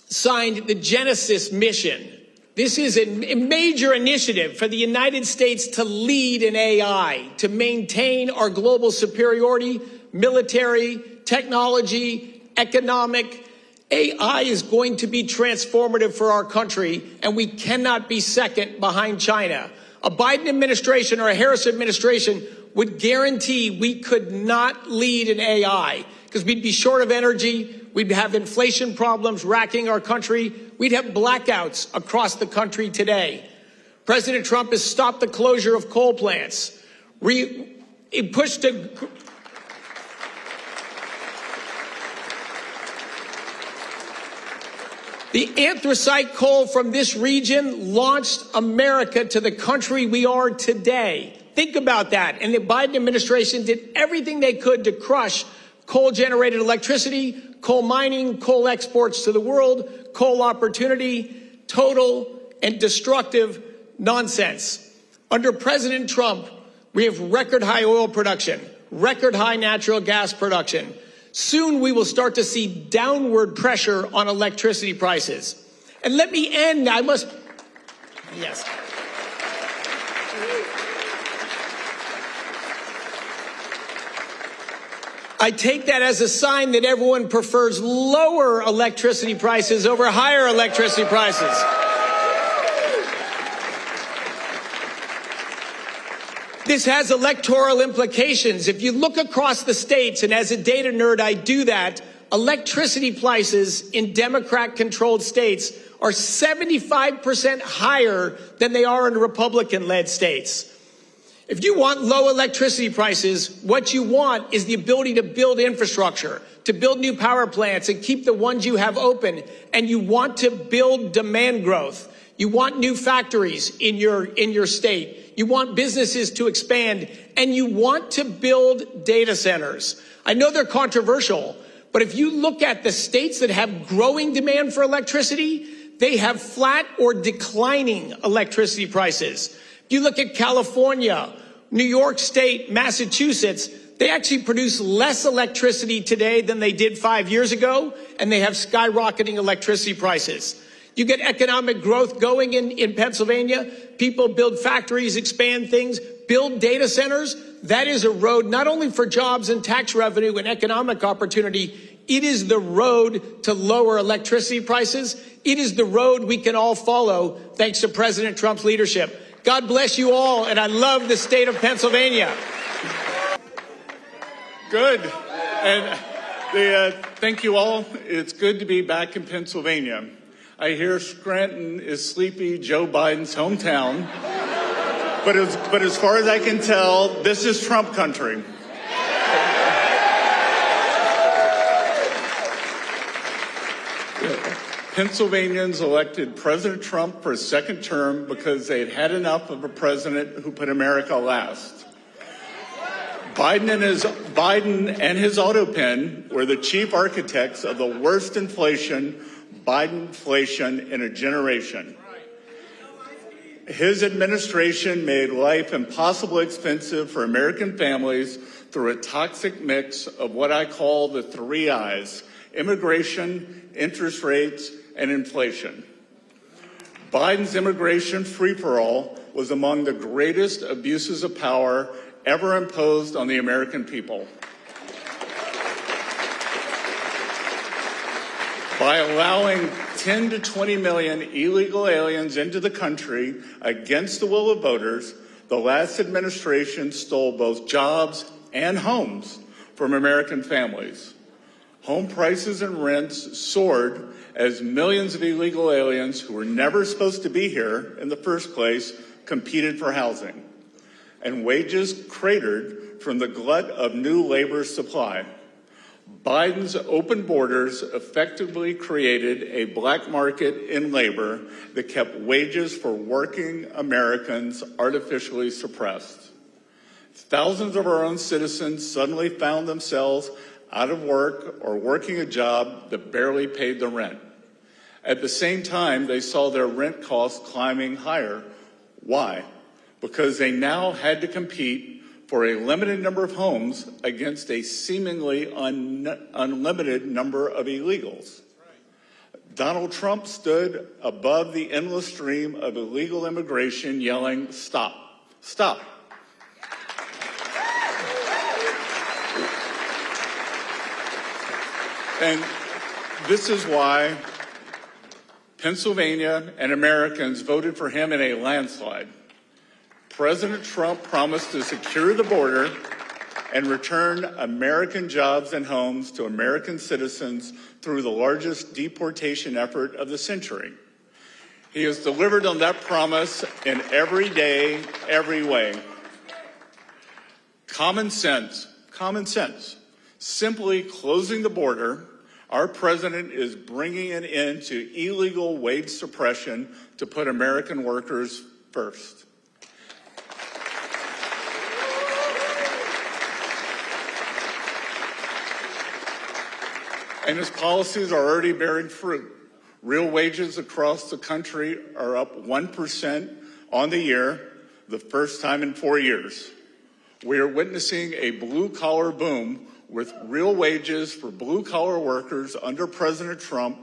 signed the Genesis mission. This is a major initiative for the United States to lead in AI, to maintain our global superiority, military, technology, economic. AI is going to be transformative for our country, and we cannot be second behind China. A Biden administration or a Harris administration would guarantee we could not lead in AI because we'd be short of energy. We'd have inflation problems racking our country. We'd have blackouts across the country today. President Trump has stopped the closure of coal plants. He pushed to... The anthracite coal from this region launched America to the country we are today. Think about that. And the Biden administration did everything they could to crush coal-generated electricity, coal mining, coal exports to the world, coal opportunity, total and destructive nonsense. Under President Trump, we have record high oil production, record high natural gas production. Soon we will start to see downward pressure on electricity prices. And let me end, yes. I take that as a sign that everyone prefers lower electricity prices over higher electricity prices. This has electoral implications. If you look across the states, and as a data nerd, I do that, electricity prices in Democrat-controlled states are 75% higher than they are in Republican-led states. If you want low electricity prices, what you want is the ability to build infrastructure, to build new power plants and keep the ones you have open. And you want to build demand growth. You want new factories in your state. You want businesses to expand, and you want to build data centers. I know they're controversial, but if you look at the states that have growing demand for electricity, they have flat or declining electricity prices. If you look at California, New York State, Massachusetts, they actually produce less electricity today than they did 5 years ago, and they have skyrocketing electricity prices. You get economic growth going in Pennsylvania. People build factories, expand things, build data centers. That is a road not only for jobs and tax revenue and economic opportunity, it is the road to lower electricity prices. It is the road we can all follow thanks to President Trump's leadership. God bless you all, and I love the state of Pennsylvania. Good. And thank you all. It's good to be back in Pennsylvania. I hear Scranton is sleepy Joe Biden's hometown. But as far as I can tell, this is Trump country. Pennsylvanians elected President Trump for a second term because they had had enough of a president who put America last. Biden and his autopen were the chief architects of the worst inflation, Bidenflation, in a generation. His administration made life impossibly expensive for American families through a toxic mix of what I call the 3 I's: immigration, interest rates, and inflation. Biden's immigration free-for-all was among the greatest abuses of power ever imposed on the American people. By allowing 10 to 20 million illegal aliens into the country against the will of voters, the last administration stole both jobs and homes from American families. Home prices and rents soared as millions of illegal aliens who were never supposed to be here in the first place competed for housing. And wages cratered from the glut of new labor supply. Biden's open borders effectively created a black market in labor that kept wages for working Americans artificially suppressed. Thousands of our own citizens suddenly found themselves out of work or working a job that barely paid the rent. At the same time, they saw their rent costs climbing higher. Why? Because they now had to compete for a limited number of homes against a seemingly unlimited number of illegals. Donald Trump stood above the endless stream of illegal immigration yelling, "Stop, stop." And this is why Pennsylvania and Americans voted for him in a landslide. President Trump promised to secure the border and return American jobs and homes to American citizens through the largest deportation effort of the century. He has delivered on that promise in every day, every way. Common sense, simply closing the border. Our president is bringing an end to illegal wage suppression to put American workers first. And his policies are already bearing fruit. Real wages across the country are up 1% on the year, the first time in 4 years. We are witnessing a blue-collar boom with real wages for blue-collar workers under President Trump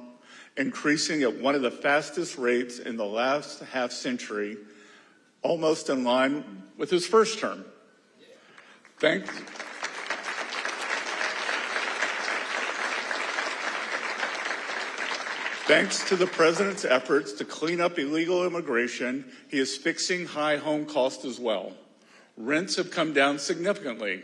increasing at one of the fastest rates in the last half-century, almost in line with his first term. Thanks to the president's efforts to clean up illegal immigration, he is fixing high home costs as well. Rents have come down significantly.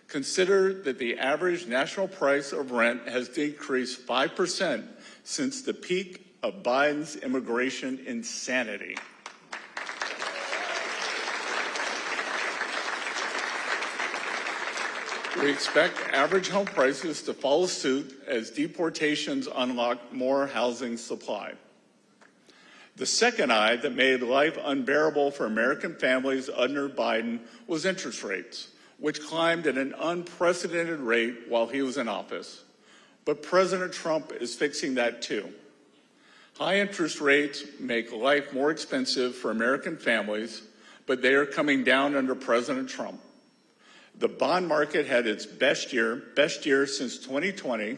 Consider that the average national price of rent has decreased 5% since the peak of Biden's immigration insanity. We expect average home prices to follow suit as deportations unlock more housing supply. The second eye that made life unbearable for American families under Biden was interest rates, which climbed at an unprecedented rate while he was in office. But President Trump is fixing that too. High interest rates make life more expensive for American families, but they are coming down under President Trump. The bond market had its best year since 2020,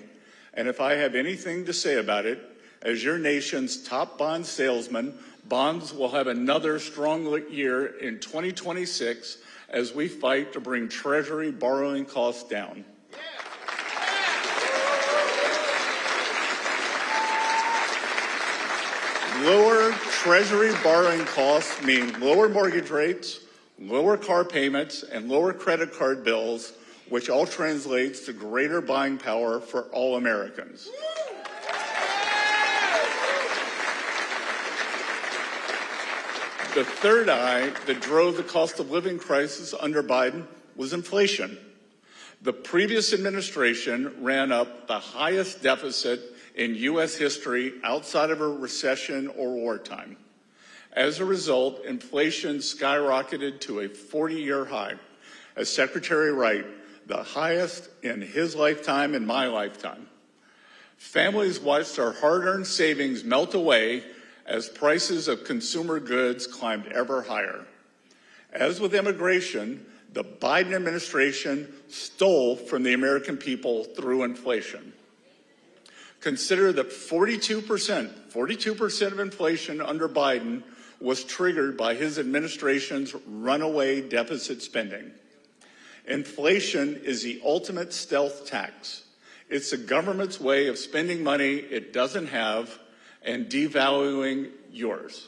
and if I have anything to say about it, as your nation's top bond salesman, bonds will have another strong year in 2026 as we fight to bring Treasury borrowing costs down. Lower Treasury borrowing costs mean lower mortgage rates, lower car payments, and lower credit card bills, which all translates to greater buying power for all Americans. The third eye that drove the cost of living crisis under Biden was inflation. The previous administration ran up the highest deficit in U.S. history outside of a recession or wartime. As a result, inflation skyrocketed to a 40-year high. As Secretary Wright, the highest in his lifetime and my lifetime. Families watched our hard-earned savings melt away as prices of consumer goods climbed ever higher. As with immigration, the Biden administration stole from the American people through inflation. Consider that 42% of inflation under Biden was triggered by his administration's runaway deficit spending. Inflation is the ultimate stealth tax. It's the government's way of spending money it doesn't have and devaluing yours.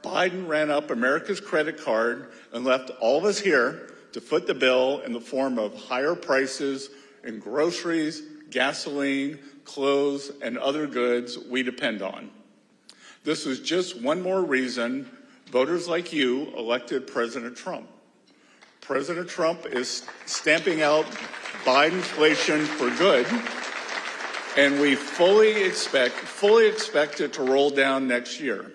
Biden ran up America's credit card and left all of us here to foot the bill in the form of higher prices in groceries, gasoline, clothes, and other goods we depend on. This was just one more reason voters like you elected President Trump. President Trump is stamping out Bidenflation for good, and we fully expect it to roll down next year.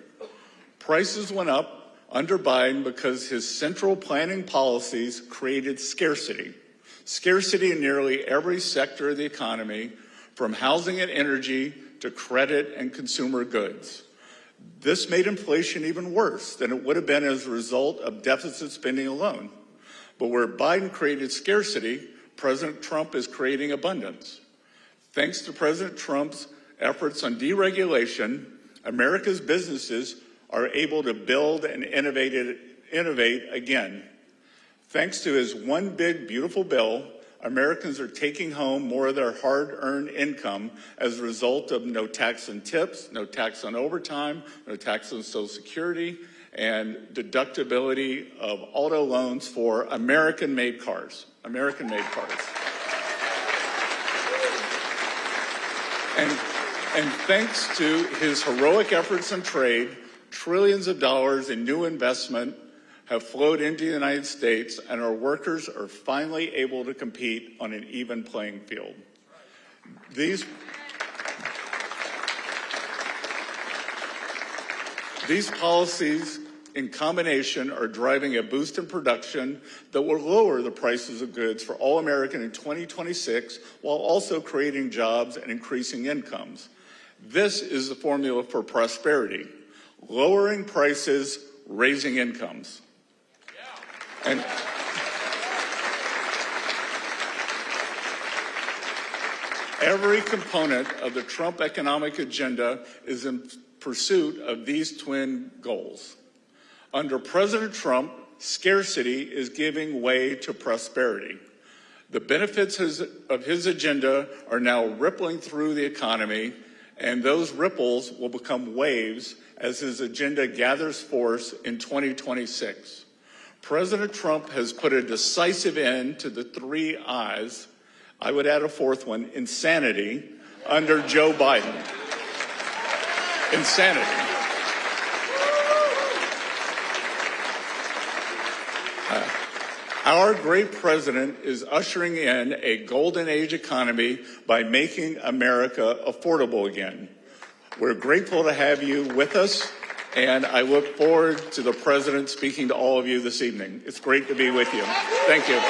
Prices went up under Biden because his central planning policies created scarcity. Scarcity in nearly every sector of the economy, from housing and energy to credit and consumer goods. This made inflation even worse than it would have been as a result of deficit spending alone. But where Biden created scarcity, President Trump is creating abundance. Thanks to President Trump's efforts on deregulation, America's businesses are able to build and innovate again. Thanks to his one big, beautiful bill, Americans are taking home more of their hard-earned income as a result of no tax on tips, no tax on overtime, no tax on Social Security, and deductibility of auto loans for American-made cars. American-made cars. And thanks to his heroic efforts in trade, trillions of dollars in new investment have flowed into the United States, and our workers are finally able to compete on an even playing field. These policies in combination are driving a boost in production that will lower the prices of goods for all Americans in 2026 while also creating jobs and increasing incomes. This is the formula for prosperity: lowering prices, raising incomes. And every component of the Trump economic agenda is in pursuit of these twin goals. Under President Trump, scarcity is giving way to prosperity. The benefits of his agenda are now rippling through the economy, and those ripples will become waves as his agenda gathers force in 2026. President Trump has put a decisive end to the three I's. I would add a fourth one: insanity, under Joe Biden. Insanity. Our great president is ushering in a golden age economy by making America affordable again. We're grateful to have you with us, and I look forward to the president speaking to all of you this evening. It's great to be with you. Thank you.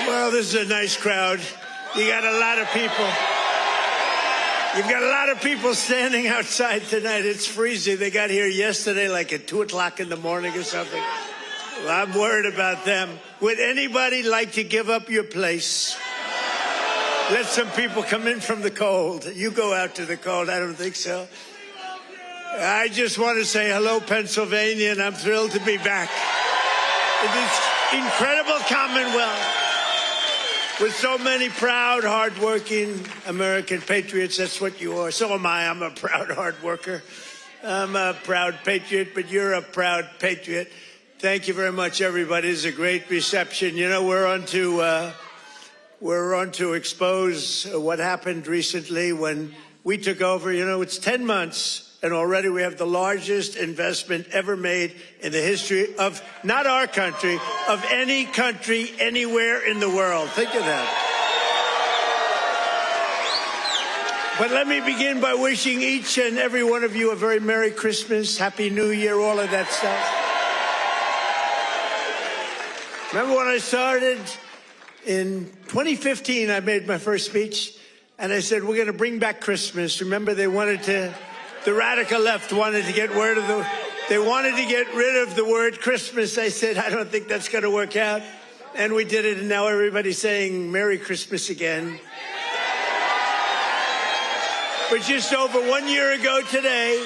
Well, this is a nice crowd. You got a lot of people. You've got a lot of people standing outside tonight. It's freezing. They got here yesterday like at 2 o'clock in the morning or something. Well, I'm worried about them. Would anybody like to give up your place? Let some people come in from the cold. You go out to the cold. I don't think so. I just want to say hello, Pennsylvania, and I'm thrilled to be back in this incredible Commonwealth with so many proud, hardworking American patriots. That's what you are. So am I. I'm a proud hard worker. I'm a proud patriot, but you're a proud patriot. Thank you very much, everybody. It's a great reception. You know, we're on to expose what happened recently when we took over. You know, it's 10 months. And already we have the largest investment ever made in the history of, not our country, of any country anywhere in the world. Think of that. But let me begin by wishing each and every one of you a very Merry Christmas, Happy New Year, all of that stuff. Remember when I started in 2015, I made my first speech, and I said, we're going to bring back Christmas. Remember, the radical left wanted to get rid of the word Christmas. I said, I don't think that's going to work out. And we did it, and now everybody's saying Merry Christmas again. But just over 1 year ago today,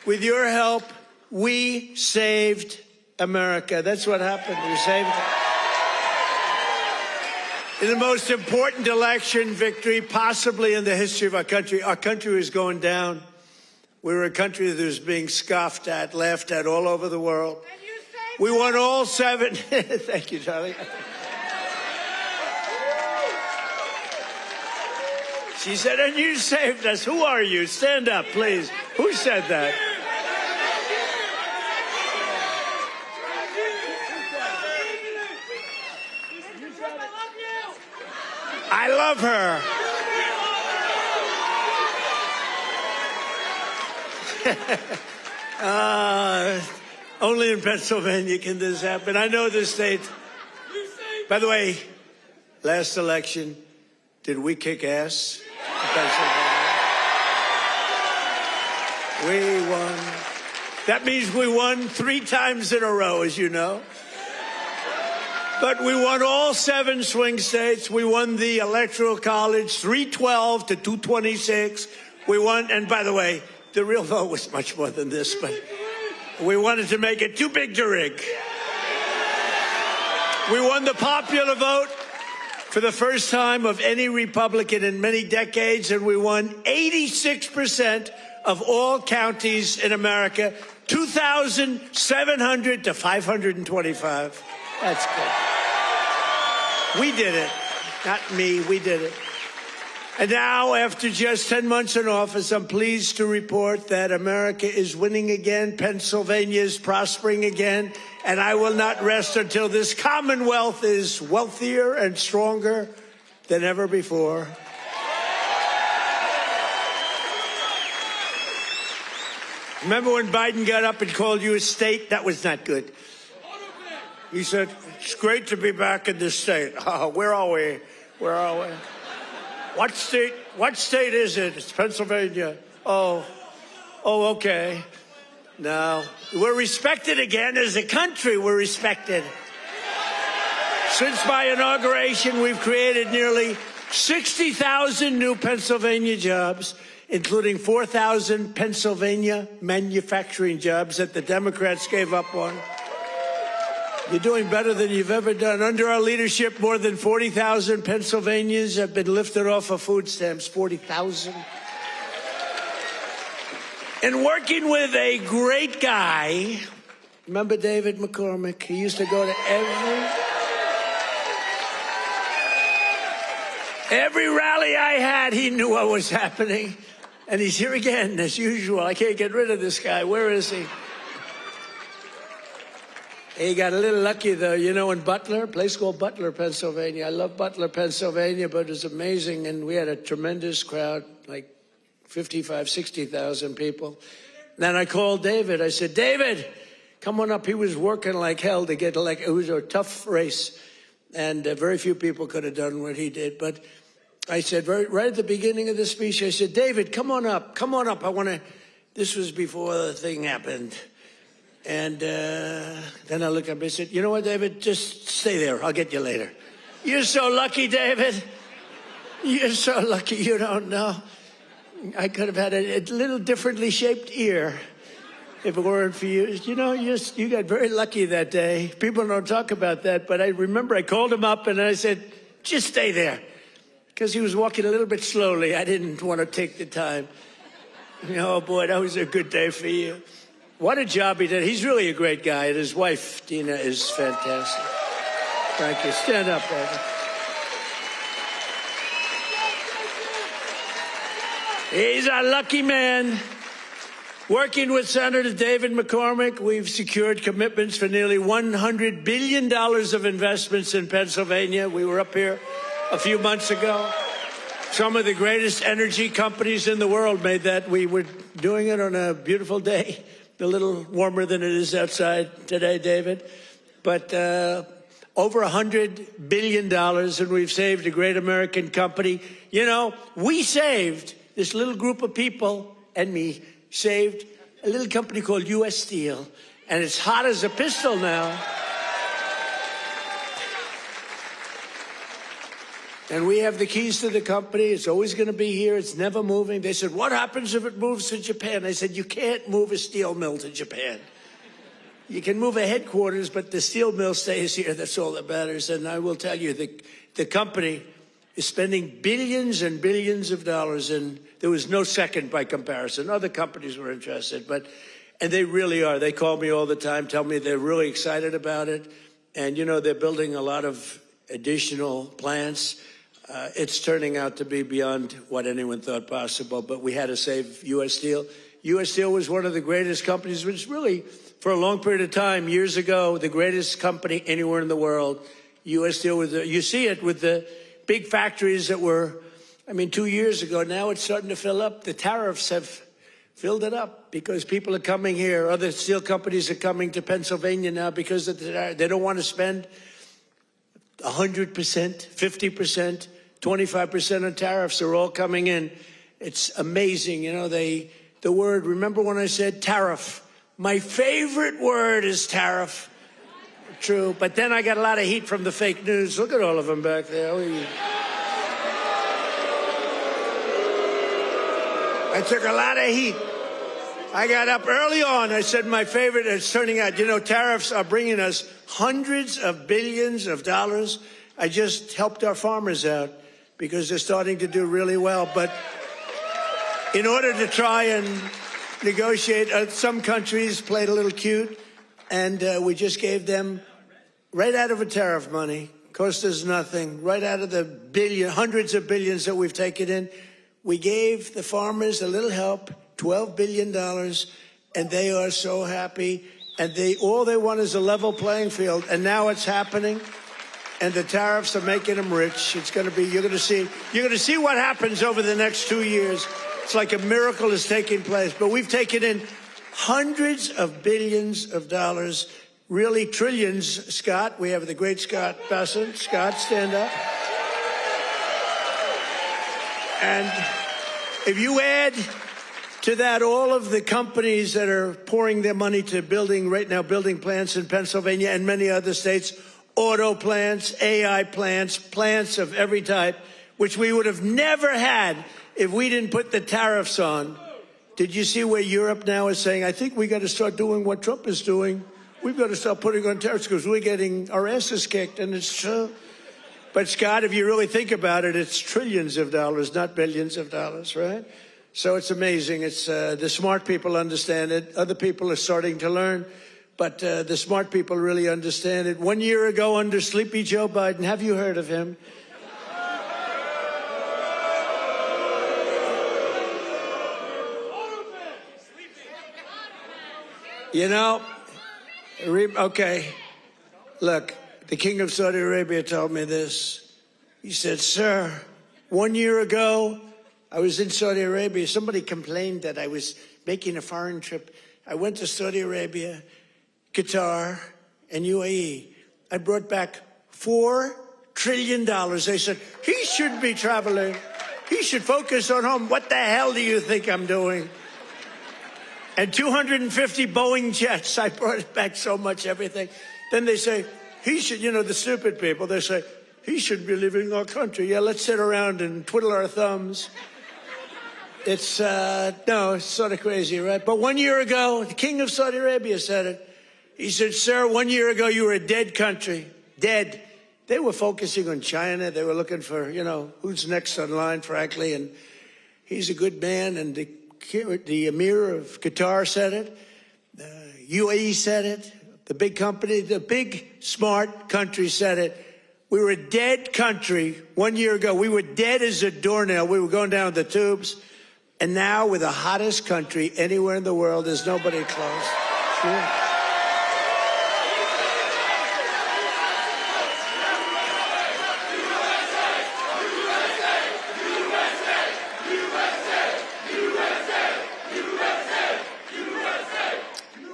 with your help, we saved America. That's what happened. We saved it. In the most important election victory possibly in the history of our country was going down. We were a country that was being scoffed at, laughed at all over the world. We won all 7. Thank you, Charlie. She said, and you saved us. Who are you? Stand up, please. Who said that? I love her. Only in Pennsylvania can this happen. I know this state. By the way, last election, did we kick ass in Pennsylvania? We won. That means we won 3 times in a row, as you know. But we won all 7 swing states. We won the Electoral College, 312 to 226. We won, and by the way, the real vote was much more than this, but we wanted to make it too big to rig. We won the popular vote for the first time of any Republican in many decades, and we won 86% of all counties in America, 2,700 to 525. That's good. We did it. Not me, we did it. And now, after just 10 months in office, I'm pleased to report that America is winning again, Pennsylvania is prospering again, and I will not rest until this Commonwealth is wealthier and stronger than ever before. Remember when Biden got up and called you a state? That was not good. He said, it's great to be back in this state. Oh, where are we? Where are we? What state is it? It's Pennsylvania. Oh, okay. Now, we're respected again as a country. We're respected. Since my inauguration, we've created nearly 60,000 new Pennsylvania jobs, including 4,000 Pennsylvania manufacturing jobs that the Democrats gave up on. You're doing better than you've ever done. Under our leadership, more than 40,000 Pennsylvanians have been lifted off of food stamps. 40,000. And working with a great guy, remember David McCormick? He used to go to every rally I had. He knew what was happening. And he's here again, as usual. I can't get rid of this guy. Where is he? He got a little lucky, though, you know, in Butler, a place called Butler, Pennsylvania. I love Butler, Pennsylvania, but it was amazing. And we had a tremendous crowd, like 55, 60,000 people. Then I called David. I said, David, come on up. He was working like hell to get elected. It was a tough race. And very few people could have done what he did. But I said, right at the beginning of the speech, I said, David, come on up. Come on up. I want to, this was before the thing happened. And then I looked up and I said, you know what, David, just stay there. I'll get you later. You're so lucky, David. You're so lucky you don't know. I could have had a little differently shaped ear if it weren't for you. You know, you got very lucky that day. People don't talk about that, but I remember I called him up and I said, just stay there. Because he was walking a little bit slowly. I didn't want to take the time. Oh, boy, that was a good day for you. What a job he did. He's really a great guy, and his wife, Dina, is fantastic. Thank you. Stand up, brother. He's a lucky man. Working with Senator David McCormick, we've secured commitments for nearly $100 billion of investments in Pennsylvania. We were up here a few months ago. Some of the greatest energy companies in the world made that. We were doing it on a beautiful day. A little warmer than it is outside today, David. But over $100 billion, and we've saved a great American company. You know, we saved, this little group of people and me, saved a little company called U.S. Steel. And it's hot as a pistol now. And we have the keys to the company. It's always going to be here. It's never moving. They said, what happens if it moves to Japan? I said, you can't move a steel mill to Japan. You can move a headquarters, but the steel mill stays here. That's all that matters. And I will tell you, the company is spending billions and billions of dollars, and there was no second by comparison. Other companies were interested, and they really are. They call me all the time, tell me they're really excited about it. And, they're building a lot of additional plants. It's turning out to be beyond what anyone thought possible, but we had to save U.S. Steel. U.S. Steel was one of the greatest companies, which really, for a long period of time, years ago, the greatest company anywhere in the world. U.S. Steel was, you see it with the big factories that were, 2 years ago. Now it's starting to fill up. The tariffs have filled it up because people are coming here. Other steel companies are coming to Pennsylvania now because they don't want to spend 100%, 50%, 25% on tariffs. They're all coming in. It's amazing. The word, remember when I said tariff? My favorite word is tariff. True. But then I got a lot of heat from the fake news. Look at all of them back there. I took a lot of heat. I got up early on. I said my favorite is turning out. Tariffs are bringing us hundreds of billions of dollars. I just helped our farmers out because they're starting to do really well. But in order to try and negotiate, some countries played a little cute, and we just gave them right out of a tariff money. Cost us nothing. Right out of the hundreds of billions that we've taken in, we gave the farmers a little help, $12 billion, and they are so happy. And all they want is a level playing field. And now it's happening. And the tariffs are making them rich. It's going to be, you're going to see what happens over the next 2 years. It's like a miracle is taking place. But we've taken in hundreds of billions of dollars, really trillions. Scott, we have the great Scott Bessent. Scott, stand up. And if you add to that all of the companies that are pouring their money to building plants in Pennsylvania and many other states, auto plants, AI plants, plants of every type, which we would have never had if we didn't put the tariffs on. Did you see where Europe now is saying, I think we got to start doing what Trump is doing. We've got to start putting on tariffs because we're getting our asses kicked, and it's true. But, Scott, if you really think about it, it's trillions of dollars, not billions of dollars, right? So it's amazing. It's the smart people understand it. Other people are starting to learn. But the smart people really understand it. 1 year ago, under Sleepy Joe Biden, have you heard of him? Okay, look, the King of Saudi Arabia told me this. He said, sir, 1 year ago, I was in Saudi Arabia. Somebody complained that I was making a foreign trip. I went to Saudi Arabia, Qatar, and UAE. I brought back $4 trillion. They said, he shouldn't be traveling. He should focus on home. What the hell do you think I'm doing? And 250 Boeing jets. I brought back so much everything. Then they say, he should, the stupid people, they say, he should be leaving our country. Yeah, let's sit around and twiddle our thumbs. It's sort of crazy, right? But 1 year ago, the King of Saudi Arabia said it. He said, sir, 1 year ago, you were a dead country. Dead. They were focusing on China. They were looking for, who's next on line, frankly. And he's a good man. And the Emir of Qatar said it. UAE said it. The big company, the big, smart country said it. We were a dead country 1 year ago. We were dead as a doornail. We were going down the tubes. And now we're the hottest country anywhere in the world. There's nobody close. Sure.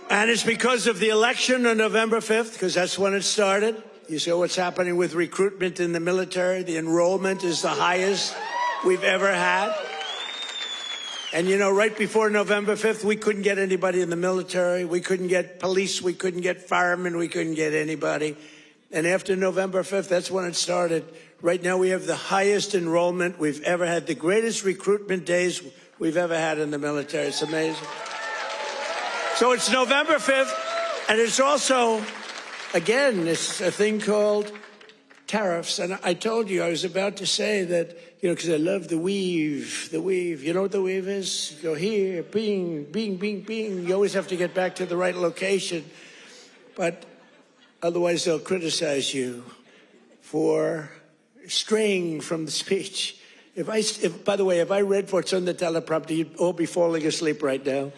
And it's because of the election on November 5th, because that's when it started. You see what's happening with recruitment in the military. The enrollment is the highest we've ever had. And, right before November 5th, we couldn't get anybody in the military. We couldn't get police. We couldn't get firemen. We couldn't get anybody. And after November 5th, that's when it started. Right now, we have the highest enrollment we've ever had, the greatest recruitment days we've ever had in the military. It's amazing. So it's November 5th, and it's also, again, it's a thing called tariffs. And I told you, I was about to say that, because I love the weave. You know what the weave is? You go here, bing, bing, bing, bing. You always have to get back to the right location. But otherwise, they'll criticize you for straying from the speech. By the way, if I read what's on the teleprompter, you'd all be falling asleep right now.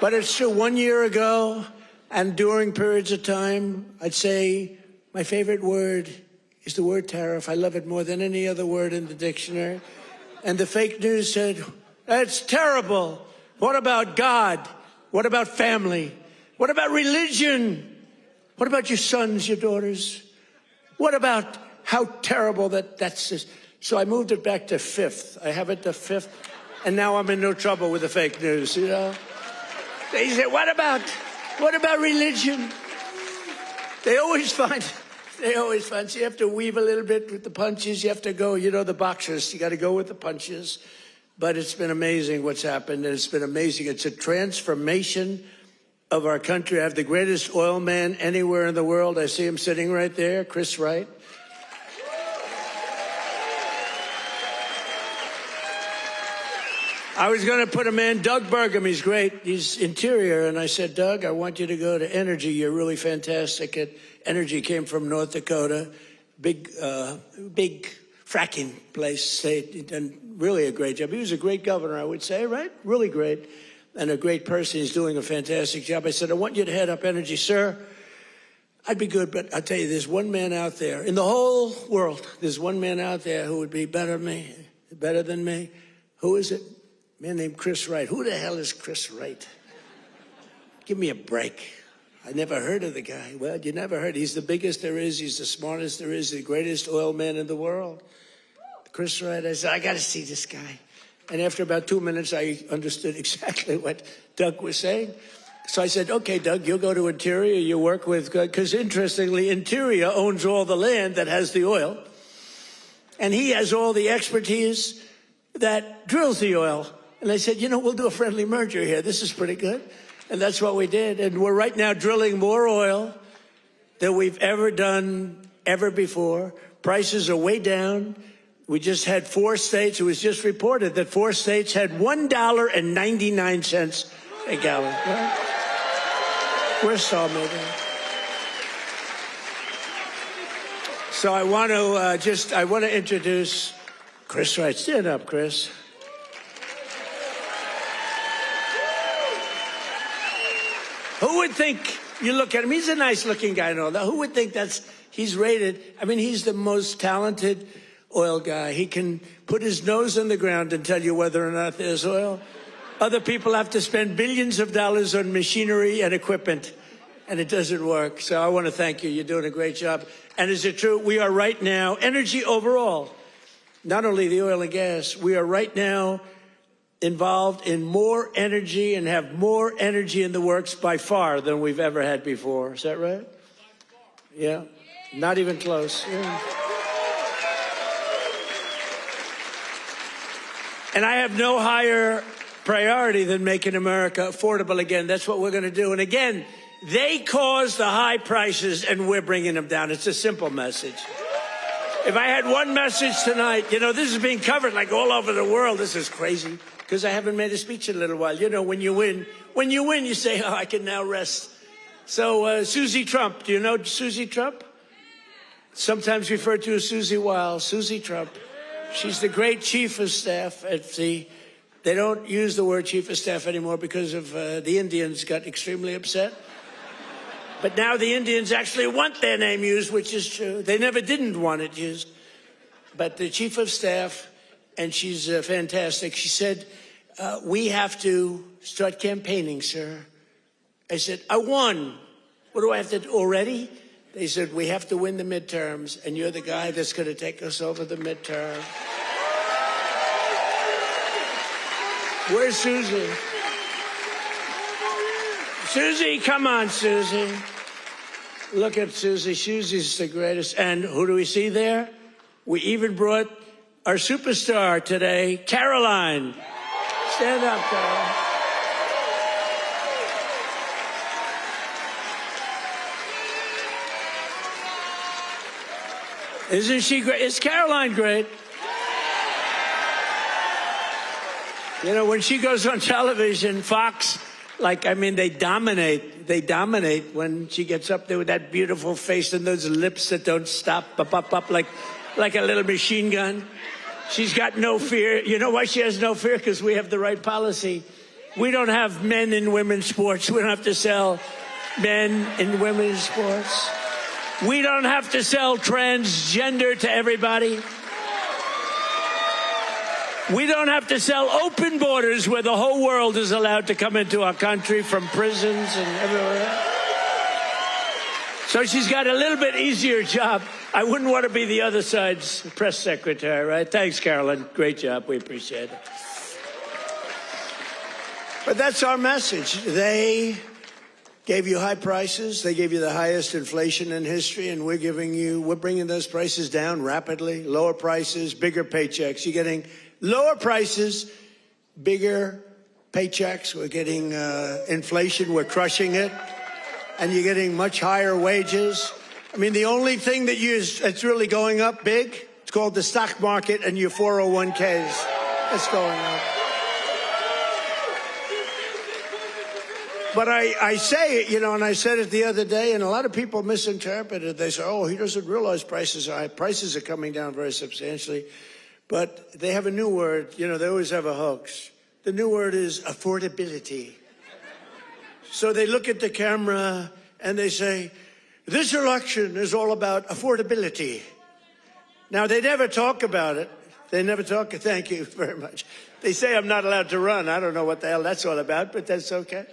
But it's true. 1 year ago, and during periods of time, I'd say my favorite word is the word tariff. I love it more than any other word in the dictionary. And the fake news said, that's terrible. What about God? What about family? What about religion? What about your sons, your daughters? What about how terrible that's this? So I moved it back to fifth. I have it to fifth. And now I'm in no trouble with the fake news, They say, what about religion? They always find, so you have to weave a little bit with the punches. You have to go, the boxers, you got to go with the punches. But it's been amazing what's happened, and it's been amazing. It's a transformation of our country. I have the greatest oil man anywhere in the world. I see him sitting right there, Chris Wright. I was going to put him in, Doug Burgum. He's great. He's interior. And I said, Doug, I want you to go to energy. You're really fantastic at energy. Came from North Dakota. Big fracking place. They've done really a great job. He was a great governor, I would say, right? Really great. And a great person. He's doing a fantastic job. I said, I want you to head up energy, sir. I'd be good, but I'll tell you, there's one man out there. In the whole world, there's one man out there who would be better than me. Who is it? A man named Chris Wright. Who the hell is Chris Wright? Give me a break. I never heard of the guy. Well, you never heard. He's the biggest there is. He's the smartest there is. The greatest oil man in the world. Chris Wright. I said, I got to see this guy. And after about 2 minutes, I understood exactly what Doug was saying. So I said, okay, Doug, you'll go to Interior. You work with, because interestingly, Interior owns all the land that has the oil. And he has all the expertise that drills the oil. And I said, we'll do a friendly merger here. This is pretty good. And that's what we did. And we're right now drilling more oil than we've ever done ever before. Prices are way down. We just had 4 states. It was just reported that 4 states had $1.99 a gallon. Right? We're still moving. So I want to introduce Chris Wright. Stand up, Chris. Who would think, you look at him, he's a nice looking guy and all that. Who would think he's rated, he's the most talented oil guy. He can put his nose on the ground and tell you whether or not there's oil. Other people have to spend billions of dollars on machinery and equipment, and it doesn't work. So I want to thank you. You're doing a great job. And is it true? We are right now, energy overall, not only the oil and gas, we are right now involved in more energy and have more energy in the works by far than we've ever had before. Is that right? Yeah. Not even close. Yeah. And I have no higher priority than making America affordable again. That's what we're going to do. And again, they caused the high prices and we're bringing them down. It's a simple message. If I had one message tonight, this is being covered like all over the world. This is crazy because I haven't made a speech in a little while. When you win, you say, I can now rest. So Susie Trump, do you know Susie Trump? Sometimes referred to as Susie Wiles. Susie Trump. She's the great chief of staff at the, they don't use the word chief of staff anymore because of the Indians got extremely upset. But now the Indians actually want their name used, which is true. They never didn't want it used. But the chief of staff, and she's fantastic, she said, we have to start campaigning, sir. I said, I won. What do I have to do already? They said, we have to win the midterms, and you're the guy that's going to take us over the midterm. Where's Susie? Susie, come on, Susie. Look at Susie. Susie's the greatest. And who do we see there? We even brought our superstar today, Caroline. Stand up, Caroline. Isn't she great? Is Caroline great? You know, when she goes on television, Fox, they dominate. They dominate when she gets up there with that beautiful face and those lips that don't stop, up, like a little machine gun. She's got no fear. You know why she has no fear? Because we have the right policy. We don't have men in women's sports. We don't have to sell men in women's sports. We don't have to sell transgender to everybody. We don't have to sell open borders where the whole world is allowed to come into our country from prisons and everywhere else. So she's got a little bit easier job. I wouldn't want to be the other side's press secretary, right? Thanks, Carolyn. Great job. We appreciate it. But that's our message. They gave you high prices. They gave you the highest inflation in history, and we're bringing those prices down rapidly. Lower prices, bigger paychecks. You're getting lower prices, bigger paychecks. We're getting inflation. We're crushing it. And you're getting much higher wages. I mean, the only thing that's really going up big, it's called the stock market and your 401ks. That's going up. But I say it, you know, and I said it the other day, and a lot of people misinterpret it. They say, oh, he doesn't realize prices are high. Prices are coming down very substantially. But they have a new word. You know, they always have a hoax. The new word is affordability. So they look at the camera and they say, this election is all about affordability. Now, they never talk about it. They never talk. Thank you very much. They say I'm not allowed to run. I don't know what the hell that's all about, but that's okay.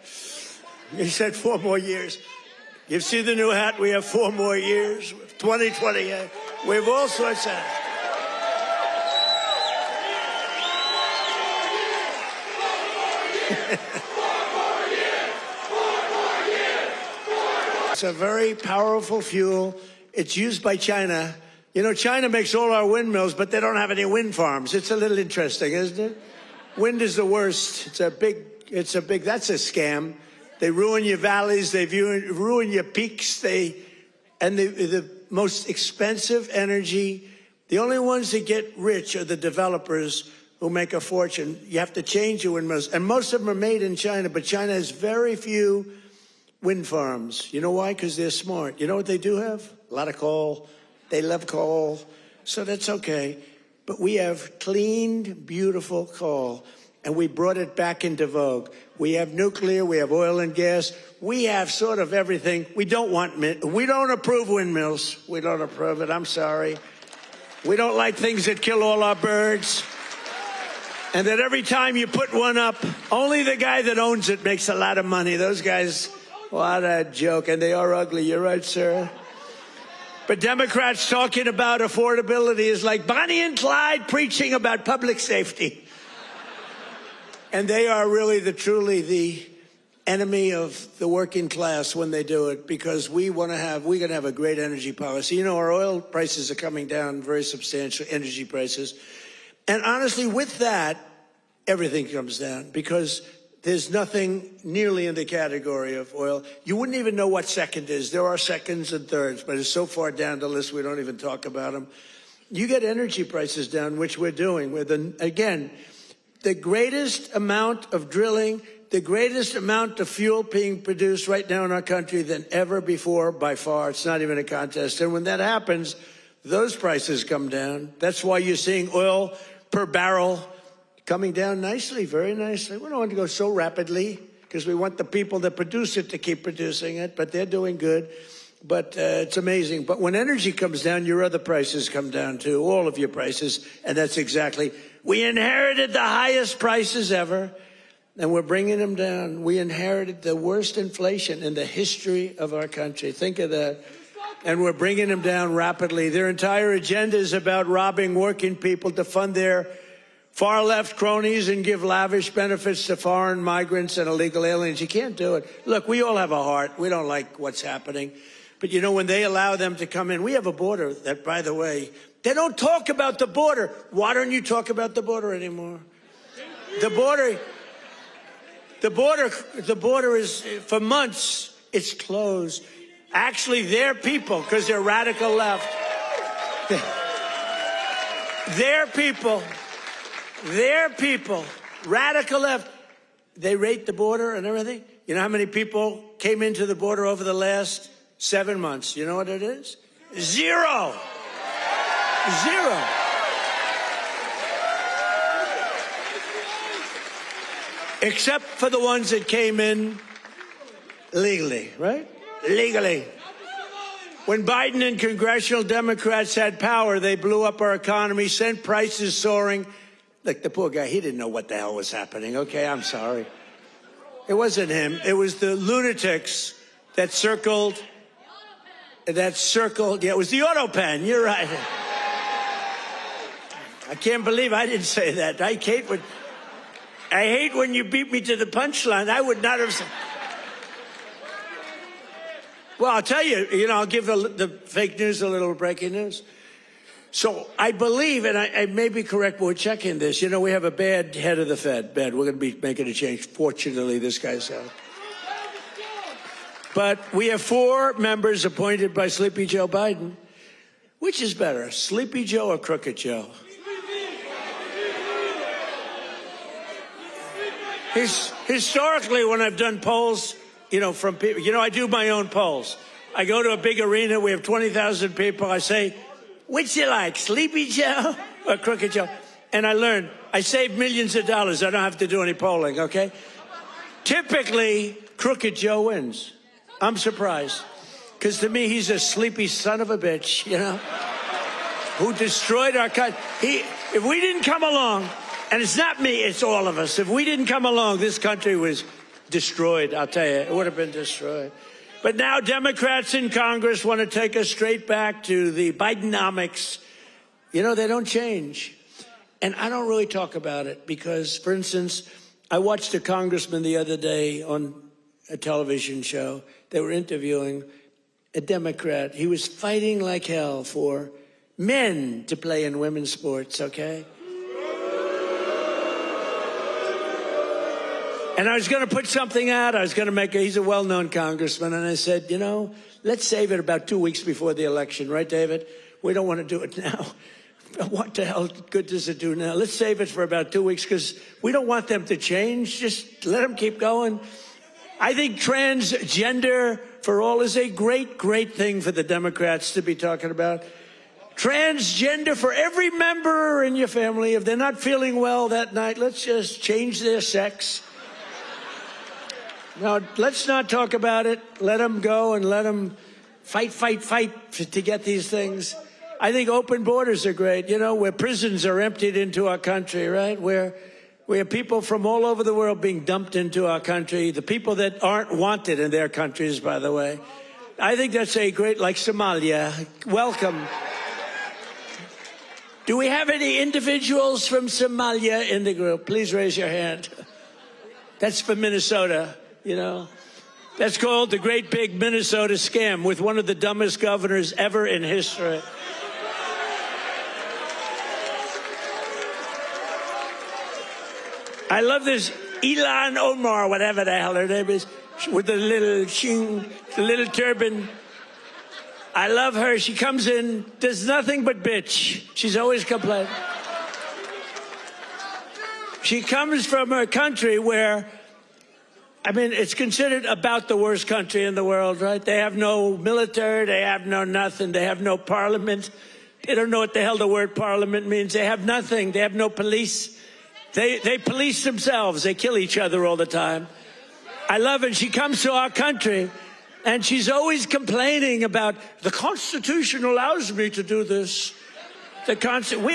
He said 4 more years. You see the new hat? We have 4 more years. 2028. We have all sorts of... It's a very powerful fuel. It's used by China. You know, China makes all our windmills, but they don't have any wind farms. It's a little interesting, isn't it? Wind is the worst. That's a scam. They ruin your valleys. They ruin your peaks. The most expensive energy. The only ones that get rich are the developers who make a fortune. You have to change your windmills. And most of them are made in China, but China has very few wind farms. You know why? Because they're smart. You know what they do have? A lot of coal. They love coal. So that's okay. But we have clean, beautiful coal. And we brought it back into vogue. We have nuclear. We have oil and gas. We have sort of everything. We don't approve windmills. We don't approve it. I'm sorry. We don't like things that kill all our birds. And that every time you put one up, only the guy that owns it makes a lot of money. Those guys, what a joke. And they are ugly. You're right, sir. But Democrats talking about affordability is like Bonnie and Clyde preaching about public safety. And they are really truly the enemy of the working class when they do it, because we're going to have a great energy policy. You know, our oil prices are coming down very substantially, energy prices. And honestly, with that, everything comes down, because there's nothing nearly in the category of oil. You wouldn't even know what second is. There are seconds and thirds, but it's so far down the list we don't even talk about them. You get energy prices down, which we're doing. Again, the greatest amount of drilling, the greatest amount of fuel being produced right now in our country than ever before, by far. It's not even a contest. And when that happens, those prices come down. That's why you're seeing oil per barrel coming down nicely, very nicely. We don't want to go so rapidly because we want the people that produce it to keep producing it, but they're doing good. But it's amazing. But when energy comes down, your other prices come down too, all of your prices. And that's exactly, we inherited the highest prices ever, and we're bringing them down. We inherited the worst inflation in the history of our country. Think of that. And we're bringing them down rapidly. Their entire agenda is about robbing working people to fund their far-left cronies and give lavish benefits to foreign migrants and illegal aliens. You can't do it. Look, we all have a heart. We don't like what's happening. But, you know, when they allow them to come in, we have a border that, by the way, they don't talk about the border. Why don't you talk about the border anymore? The border is, for months, it's closed. Actually, their people, because they're radical left, Their people, radical left, they rate the border and everything. You know how many people came into the border over the last 7 months? You know what it is? Zero. Except for the ones that came in legally, right? Legally. When Biden and congressional Democrats had power, they blew up our economy, sent prices soaring. Look, the poor guy, he didn't know what the hell was happening. Okay, I'm sorry. It wasn't him. It was the lunatics that circled. Yeah, it was the auto pen. You're right. I can't believe I didn't say that. I hate when you beat me to the punchline. I would not have said. Well, I'll tell you, I'll give the fake news a little breaking news. So I believe, and I may be correct, but we're checking this. We have a bad head of the Fed. We're going to be making a change. Fortunately, this guy's out. But we have 4 members appointed by Sleepy Joe Biden. Which is better, Sleepy Joe or Crooked Joe? Historically, when I've done polls, from people, I do my own polls. I go to a big arena. We have 20,000 people. I say, which you like, Sleepy Joe or Crooked Joe? And I learned, I save millions of dollars. I don't have to do any polling, okay? Typically, Crooked Joe wins. I'm surprised. Because to me, he's a sleepy son of a bitch, who destroyed our country. If we didn't come along, and it's not me, it's all of us. If we didn't come along, this country was destroyed, I'll tell you. It would have been destroyed. But now Democrats in Congress want to take us straight back to the Bidenomics. They don't change. And I don't really talk about it because, for instance, I watched a congressman the other day on a television show. They were interviewing a Democrat. He was fighting like hell for men to play in women's sports, okay? And I was going to put something out. I was going to he's a well-known congressman. And I said, let's save it about 2 weeks before the election. Right, David? We don't want to do it now. What the hell good does it do now? Let's save it for about 2 weeks because we don't want them to change. Just let them keep going. I think transgender for all is a great, great thing for the Democrats to be talking about. Transgender for every member in your family. If they're not feeling well that night, let's just change their sex. Now, let's not talk about it. Let them go and let them fight to get these things. I think open borders are great. Where prisons are emptied into our country, right? Where we have people from all over the world being dumped into our country. The people that aren't wanted in their countries, by the way. I think that's a great, like Somalia. Welcome. Do we have any individuals from Somalia in the group? Please raise your hand. That's for Minnesota. That's called the Great Big Minnesota Scam with one of the dumbest governors ever in history. I love this Ilan Omar, whatever the hell her name is, with the little turban. I love her. She comes in, does nothing but bitch. She's always complaining. She comes from a country where, it's considered about the worst country in the world, right? They have no military. They have no nothing. They have no parliament. They don't know what the hell the word parliament means. They have nothing. They have no police. They police themselves. They kill each other all the time. I love it. She comes to our country, and she's always complaining about the Constitution allows me to do this. We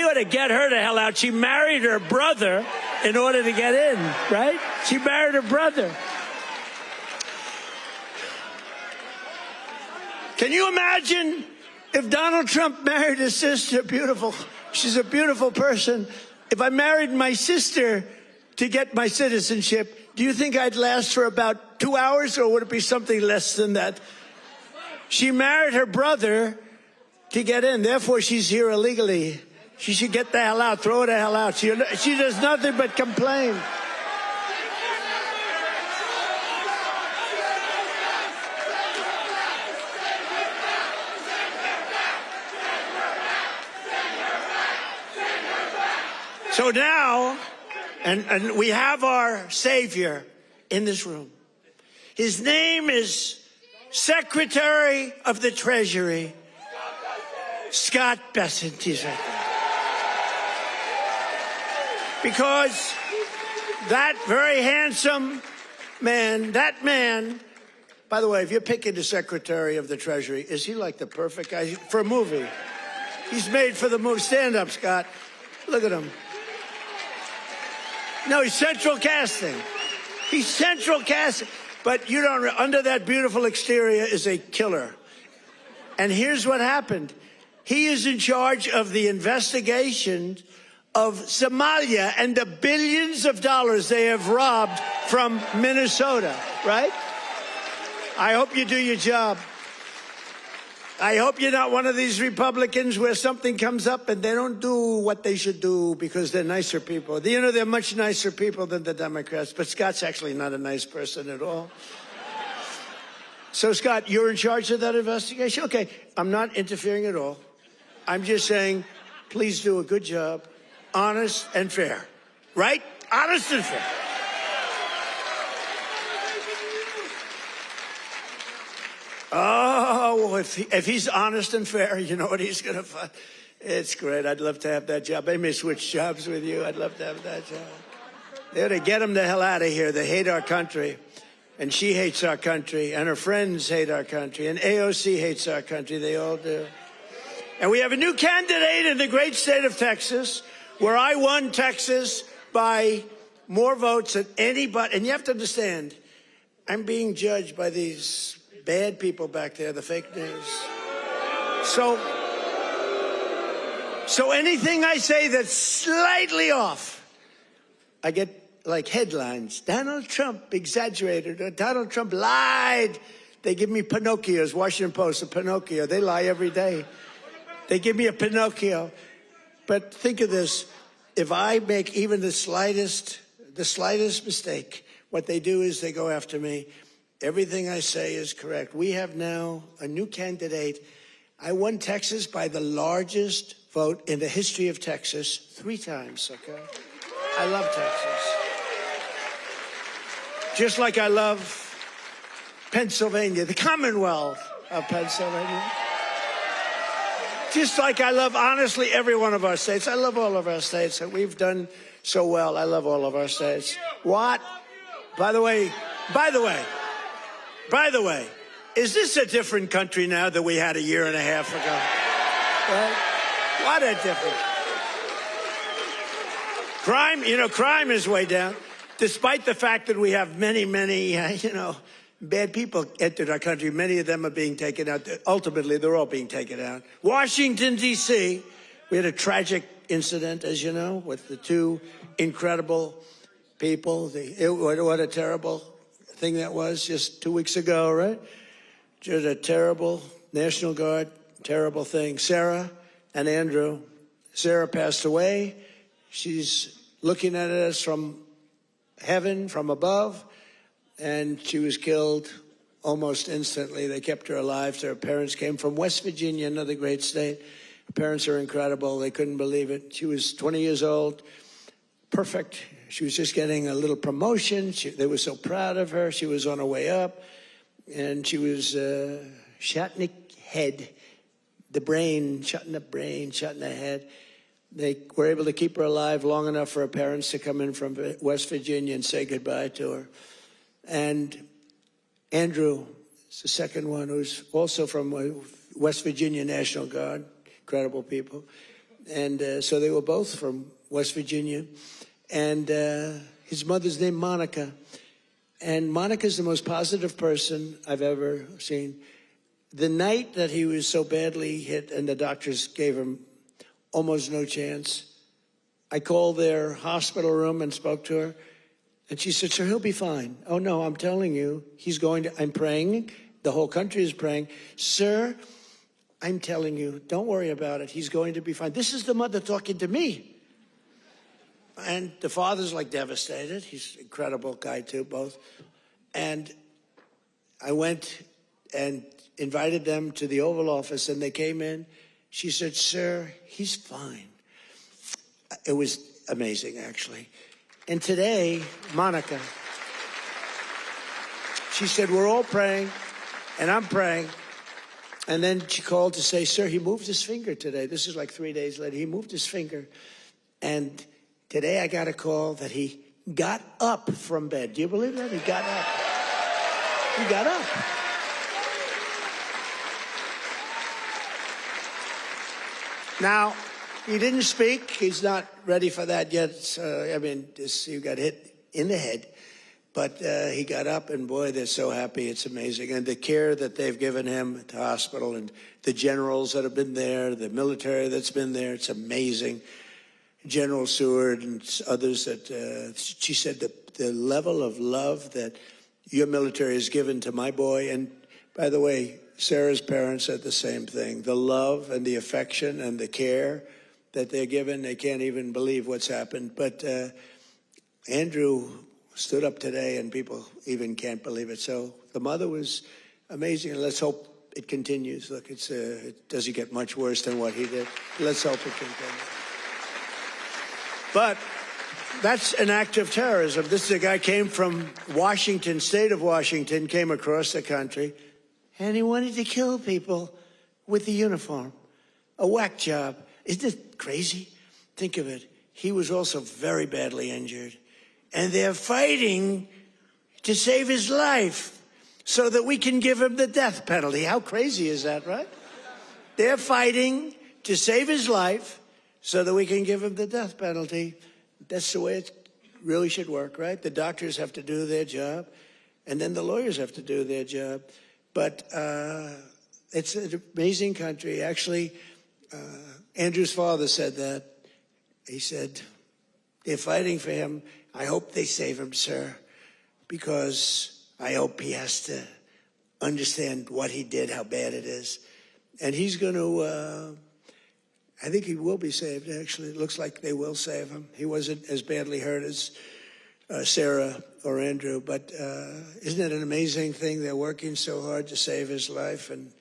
ought to get her the hell out. She married her brother in order to get in, right? She married her brother. Can you imagine if Donald Trump married his sister? Beautiful. She's a beautiful person. If I married my sister to get my citizenship, do you think I'd last for about 2 hours, or would it be something less than that? She married her brother to get in. Therefore, she's here illegally. She should get the hell out. Throw her the hell out. She does nothing but complain. So now, and we have our savior in this room. His name is Secretary of the Treasury, Scott Bessent. He's right there. Because that very handsome man, by the way, if you're picking the Secretary of the Treasury, is he like the perfect guy for a movie? He's made for the movie. Stand up, Scott. Look at him. No, he's central casting. He's central casting. But you don't, under that beautiful exterior is a killer. And here's what happened. He is in charge of the investigation of Somalia and the billions of dollars they have robbed from Minnesota, right? I hope you do your job. I hope you're not one of these Republicans where something comes up and they don't do what they should do because they're nicer people. You know, they're much nicer people than the Democrats, but Scott's actually not a nice person at all. So, Scott, you're in charge of that investigation? Okay, I'm not interfering at all. I'm just saying, please do a good job, honest and fair, right? Honest and fair. Oh, if he's honest and fair, you know what he's going to find? It's great. I'd love to have that job. They may switch jobs with you. I'd love to have that job. They ought to get him the hell out of here. They hate our country. And she hates our country. And her friends hate our country. And AOC hates our country. They all do. And we have a new candidate in the great state of Texas, where I won Texas by more votes than anybody. And you have to understand, I'm being judged by these bad people back there, the fake news. So anything I say that's slightly off, I get like headlines. Donald Trump exaggerated, or Donald Trump lied. They give me Pinocchios, Washington Post, a Pinocchio. They lie every day. They give me a Pinocchio. But think of this. If I make even the slightest mistake, what they do is they go after me. Everything I say is correct. We have now a new candidate. I won Texas by the largest vote in the history of Texas 3 times, okay? I love Texas. Just like I love Pennsylvania, the Commonwealth of Pennsylvania. Just like I love, honestly, every one of our states. I love all of our states. We've done so well. I love all of our states. What? By the way, is this a different country now than we had a year and a half ago? Right? What a difference. Crime is way down, despite the fact that we have many, bad people entered our country. Many of them are being taken out. Ultimately, they're all being taken out. Washington, D.C., we had a tragic incident, as you know, with the 2 incredible people. What a terrible thing that was just 2 weeks ago, right? Just a terrible National Guard, terrible thing. Sarah and Andrew. Sarah passed away. She's looking at us from heaven, from above, and she was killed almost instantly. They kept her alive. So her parents came from West Virginia, another great state. Her parents are incredible. They couldn't believe it. She was 20 years old, perfect. She was just getting a little promotion. They were so proud of her. She was on her way up, and she was shutting head, the brain, shutting the head. They were able to keep her alive long enough for her parents to come in from West Virginia and say goodbye to her. And Andrew is the second one, who's also from West Virginia National Guard, incredible people. And so they were both from West Virginia. And his mother's named Monica. And Monica's the most positive person I've ever seen. The night that he was so badly hit and the doctors gave him almost no chance, I called their hospital room and spoke to her. And she said, sir, he'll be fine. Oh, no, I'm telling you, I'm praying. The whole country is praying. Sir, I'm telling you, don't worry about it. He's going to be fine. This is the mother talking to me. And the father's like devastated. He's an incredible guy too, both. And I went and invited them to the Oval Office, and they came in. She said, sir, he's fine. It was amazing, actually. And today, Monica, she said, we're all praying, and I'm praying. And then she called to say, sir, he moved his finger today. This is like 3 days later. He moved his finger. And today I got a call that he got up from bed. Do you believe that? He got up. He got up. Now, he didn't speak. He's not ready for that yet. He got hit in the head. But he got up, and boy, they're so happy. It's amazing. And the care that they've given him at the hospital, and the generals that have been there, the military that's been there, it's amazing. General Seward and others that she said the level of love that your military has given to my boy. And by the way, Sarah's parents said the same thing. The love and the affection and the care that they're given, they can't even believe what's happened. But Andrew stood up today, and people even can't believe it. So the mother was amazing, and let's hope it continues. Look, it doesn't get much worse than what he did. Let's hope it continues. But that's an act of terrorism. This is a guy came from Washington, state of Washington, came across the country, and he wanted to kill people with the uniform. A whack job. Isn't it crazy? Think of it. He was also very badly injured. And they're fighting to save his life so that we can give him the death penalty. How crazy is that, right? They're fighting to save his life so that we can give him the death penalty. That's the way it really should work, right? The doctors have to do their job, and then the lawyers have to do their job. But it's an amazing country. Actually, Andrew's father said that. He said, they're fighting for him. I hope they save him, sir, because I hope he has to understand what he did, how bad it is. And he's going to, I think he will be saved, actually. It looks like they will save him. He wasn't as badly hurt as Sarah or Andrew, but isn't it an amazing thing? They're working so hard to save his life, and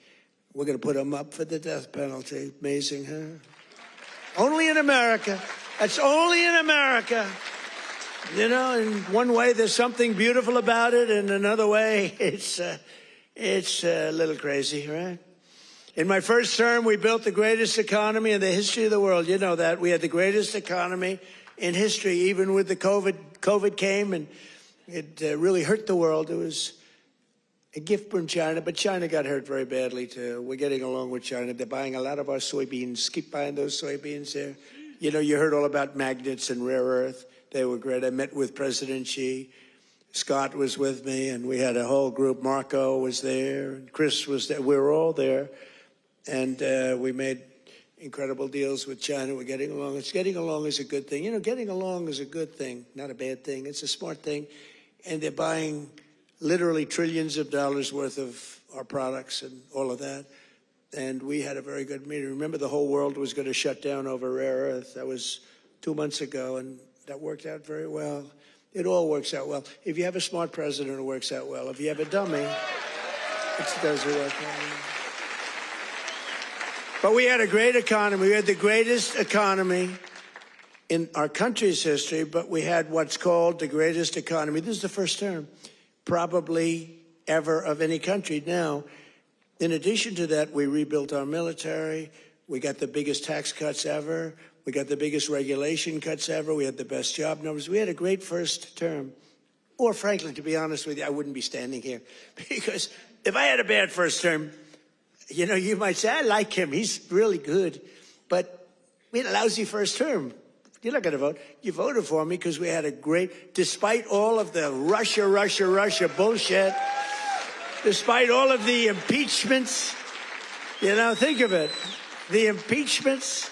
we're going to put him up for the death penalty. Amazing, huh? Only in America. That's only in America. You know, in one way, there's something beautiful about it. In another way, it's a little crazy, right? In my first term, we built the greatest economy in the history of the world. You know that. We had the greatest economy in history, even with the COVID came, and it really hurt the world. It was a gift from China, but China got hurt very badly, too. We're getting along with China. They're buying a lot of our soybeans. Keep buying those soybeans there. You know, you heard all about magnets and rare earth. They were great. I met with President Xi. Scott was with me, and we had a whole group. Marco was there, and Chris was there. We were all there, and we made incredible deals with China. We're getting along. Getting along is a good thing. You know, getting along is a good thing, not a bad thing. It's a smart thing, and they're buying literally trillions of dollars worth of our products and all of that. And we had a very good meeting. Remember, the whole world was going to shut down over rare earth. That was 2 months ago, and that worked out very well. It all works out well. If you have a smart president, it works out well. If you have a dummy, it doesn't work out well. But we had a great economy. We had the greatest economy in our country's history, but we had what's called the greatest economy. This is the first term, probably ever, of any country. Now, in addition to that, we rebuilt our military. We got the biggest tax cuts ever. We got the biggest regulation cuts ever. We had the best job numbers. We had a great first term. Or frankly, to be honest with you, I wouldn't be standing here. Because if I had a bad first term, you know, you might say, I like him. He's really good. But we had a lousy first term. You're not going to vote. You voted for me because we had a great, despite all of the Russia bullshit, despite all of the impeachments, you know, think of it. The impeachments,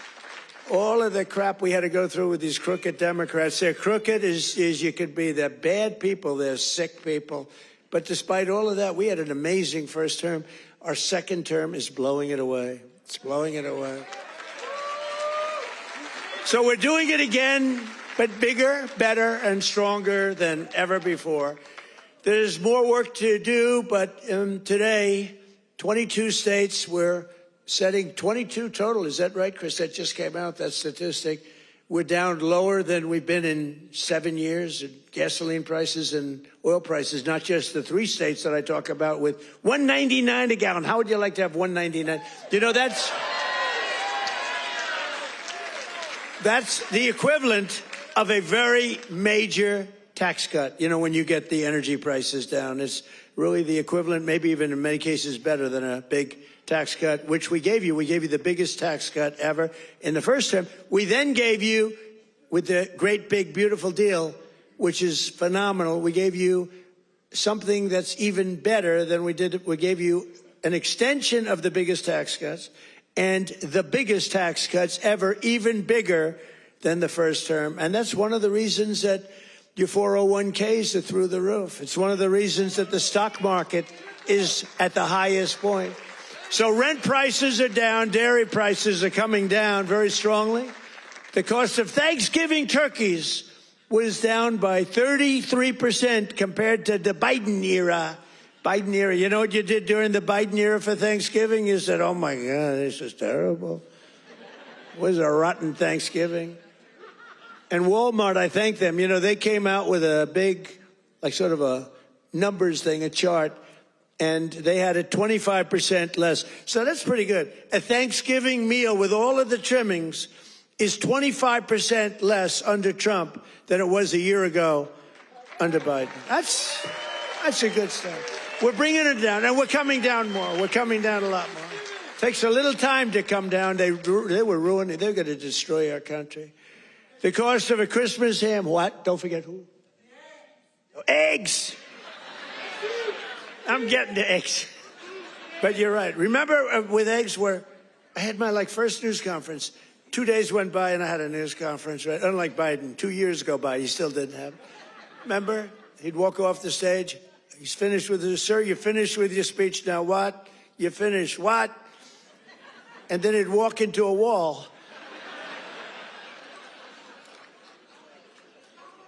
all of the crap we had to go through with these crooked Democrats. They're crooked as you could be. They're bad people. They're sick people. But despite all of that, we had an amazing first term. Our second term is blowing it away. It's blowing it away. So we're doing it again, but bigger, better, and stronger than ever before. There's more work to do, but today, 22 states, we're setting 22 total. Is that right, Chris? That just came out, that statistic. We're down lower than we've been in 7 years in gasoline prices and oil prices, not just the 3 states that I talk about with $1.99 a gallon. How would you like to have $1.99? You know, that's the equivalent of a very major tax cut. You know, when you get the energy prices down, it's really the equivalent, maybe even in many cases better than a big tax cut, which we gave you. We gave you the biggest tax cut ever in the first term. We then gave you, with the great big beautiful deal, which is phenomenal, we gave you something that's even better than we did. We gave you an extension of the biggest tax cuts and the biggest tax cuts ever, even bigger than the first term. And that's one of the reasons that your 401ks are through the roof. It's one of the reasons that the stock market is at the highest point. So rent prices are down, dairy prices are coming down very strongly. The cost of Thanksgiving turkeys was down by 33% compared to the Biden era. Biden era. You know what you did during the Biden era for Thanksgiving? You said, oh my God, this is terrible. It was a rotten Thanksgiving. And Walmart, I thank them. You know, they came out with a big, like sort of a numbers thing, a chart, and they had it 25% less. So that's pretty good. A Thanksgiving meal with all of the trimmings is 25% less under Trump than it was a year ago under Biden. That's a good start. We're bringing it down, and we're coming down more. We're coming down a lot more. Takes a little time to come down. They were ruining. They're going to destroy our country. The cost of a Christmas ham, what? Don't forget who? Eggs. I'm getting to eggs. But you're right. Remember with eggs where I had my first news conference. 2 days went by and I had a news conference, right? Unlike Biden, 2 years go by, he still didn't have it. Remember? He'd walk off the stage. He's finished with his, sir, you finished with your speech. Now what? You finished what? And then he'd walk into a wall.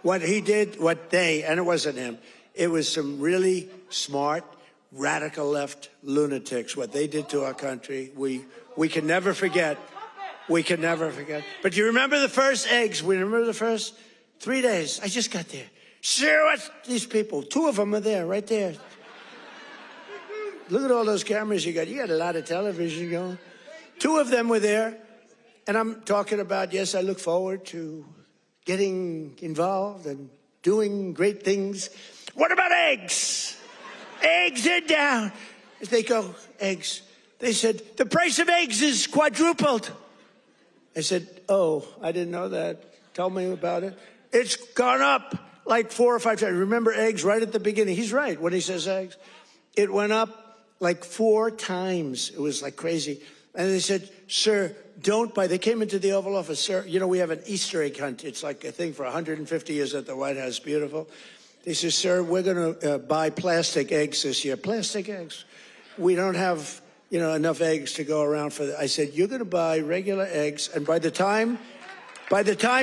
What he did, and it wasn't him, it was some really smart, radical left lunatics. What they did to our country, we can never forget. We can never forget. But you remember the first eggs? We remember the first 3 days. I just got there. Sure, what's these people? 2 of them are there, right there. Look at all those cameras you got. You got a lot of television going. 2 of them were there. And I'm talking about, yes, I look forward to getting involved and doing great things. What about eggs? Eggs are down. As they go, eggs. They said, the price of eggs is quadrupled. I said, oh, I didn't know that. Tell me about it. It's gone up like 4 or 5 times. Remember eggs right at the beginning. He's right when he says eggs. It went up like 4 times. It was like crazy. And they said, sir, don't buy. They came into the Oval Office. Sir, you know, we have an Easter egg hunt. It's like a thing for 150 years at the White House. Beautiful. They said, sir, we're going to buy plastic eggs this year. Plastic eggs. We don't have, you know, enough eggs to go around for that. I said, you're going to buy regular eggs. And by the time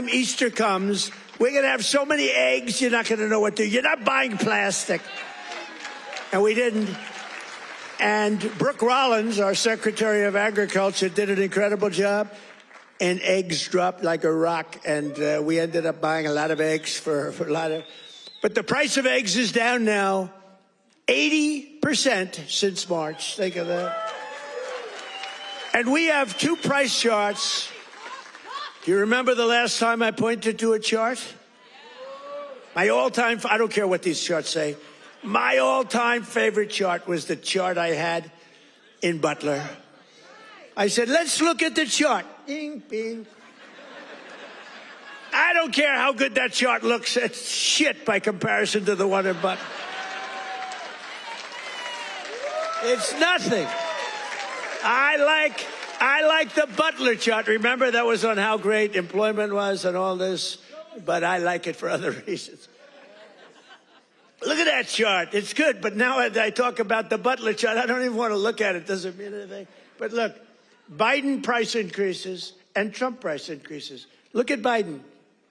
Easter comes, we're going to have so many eggs, you're not going to know what to do. You're not buying plastic. And we didn't. And Brooke Rollins, our Secretary of Agriculture, did an incredible job. And eggs dropped like a rock. And we ended up buying a lot of eggs for a lot of. But the price of eggs is down now 80% since March. Think of that. And we have 2 price charts. Do you remember the last time I pointed to a chart? My all-time, I don't care what these charts say. My all-time favorite chart was the chart I had in Butler. I said, let's look at the chart. Bing, bing. I don't care how good that chart looks. It's shit by comparison to the one in Butler. It's nothing. I like the Butler chart. Remember, that was on how great employment was and all this. But I like it for other reasons. Look at that chart. It's good. But now I talk about the Butler chart, I don't even want to look at it. It doesn't mean anything. But look, Biden price increases and Trump price increases. Look at Biden.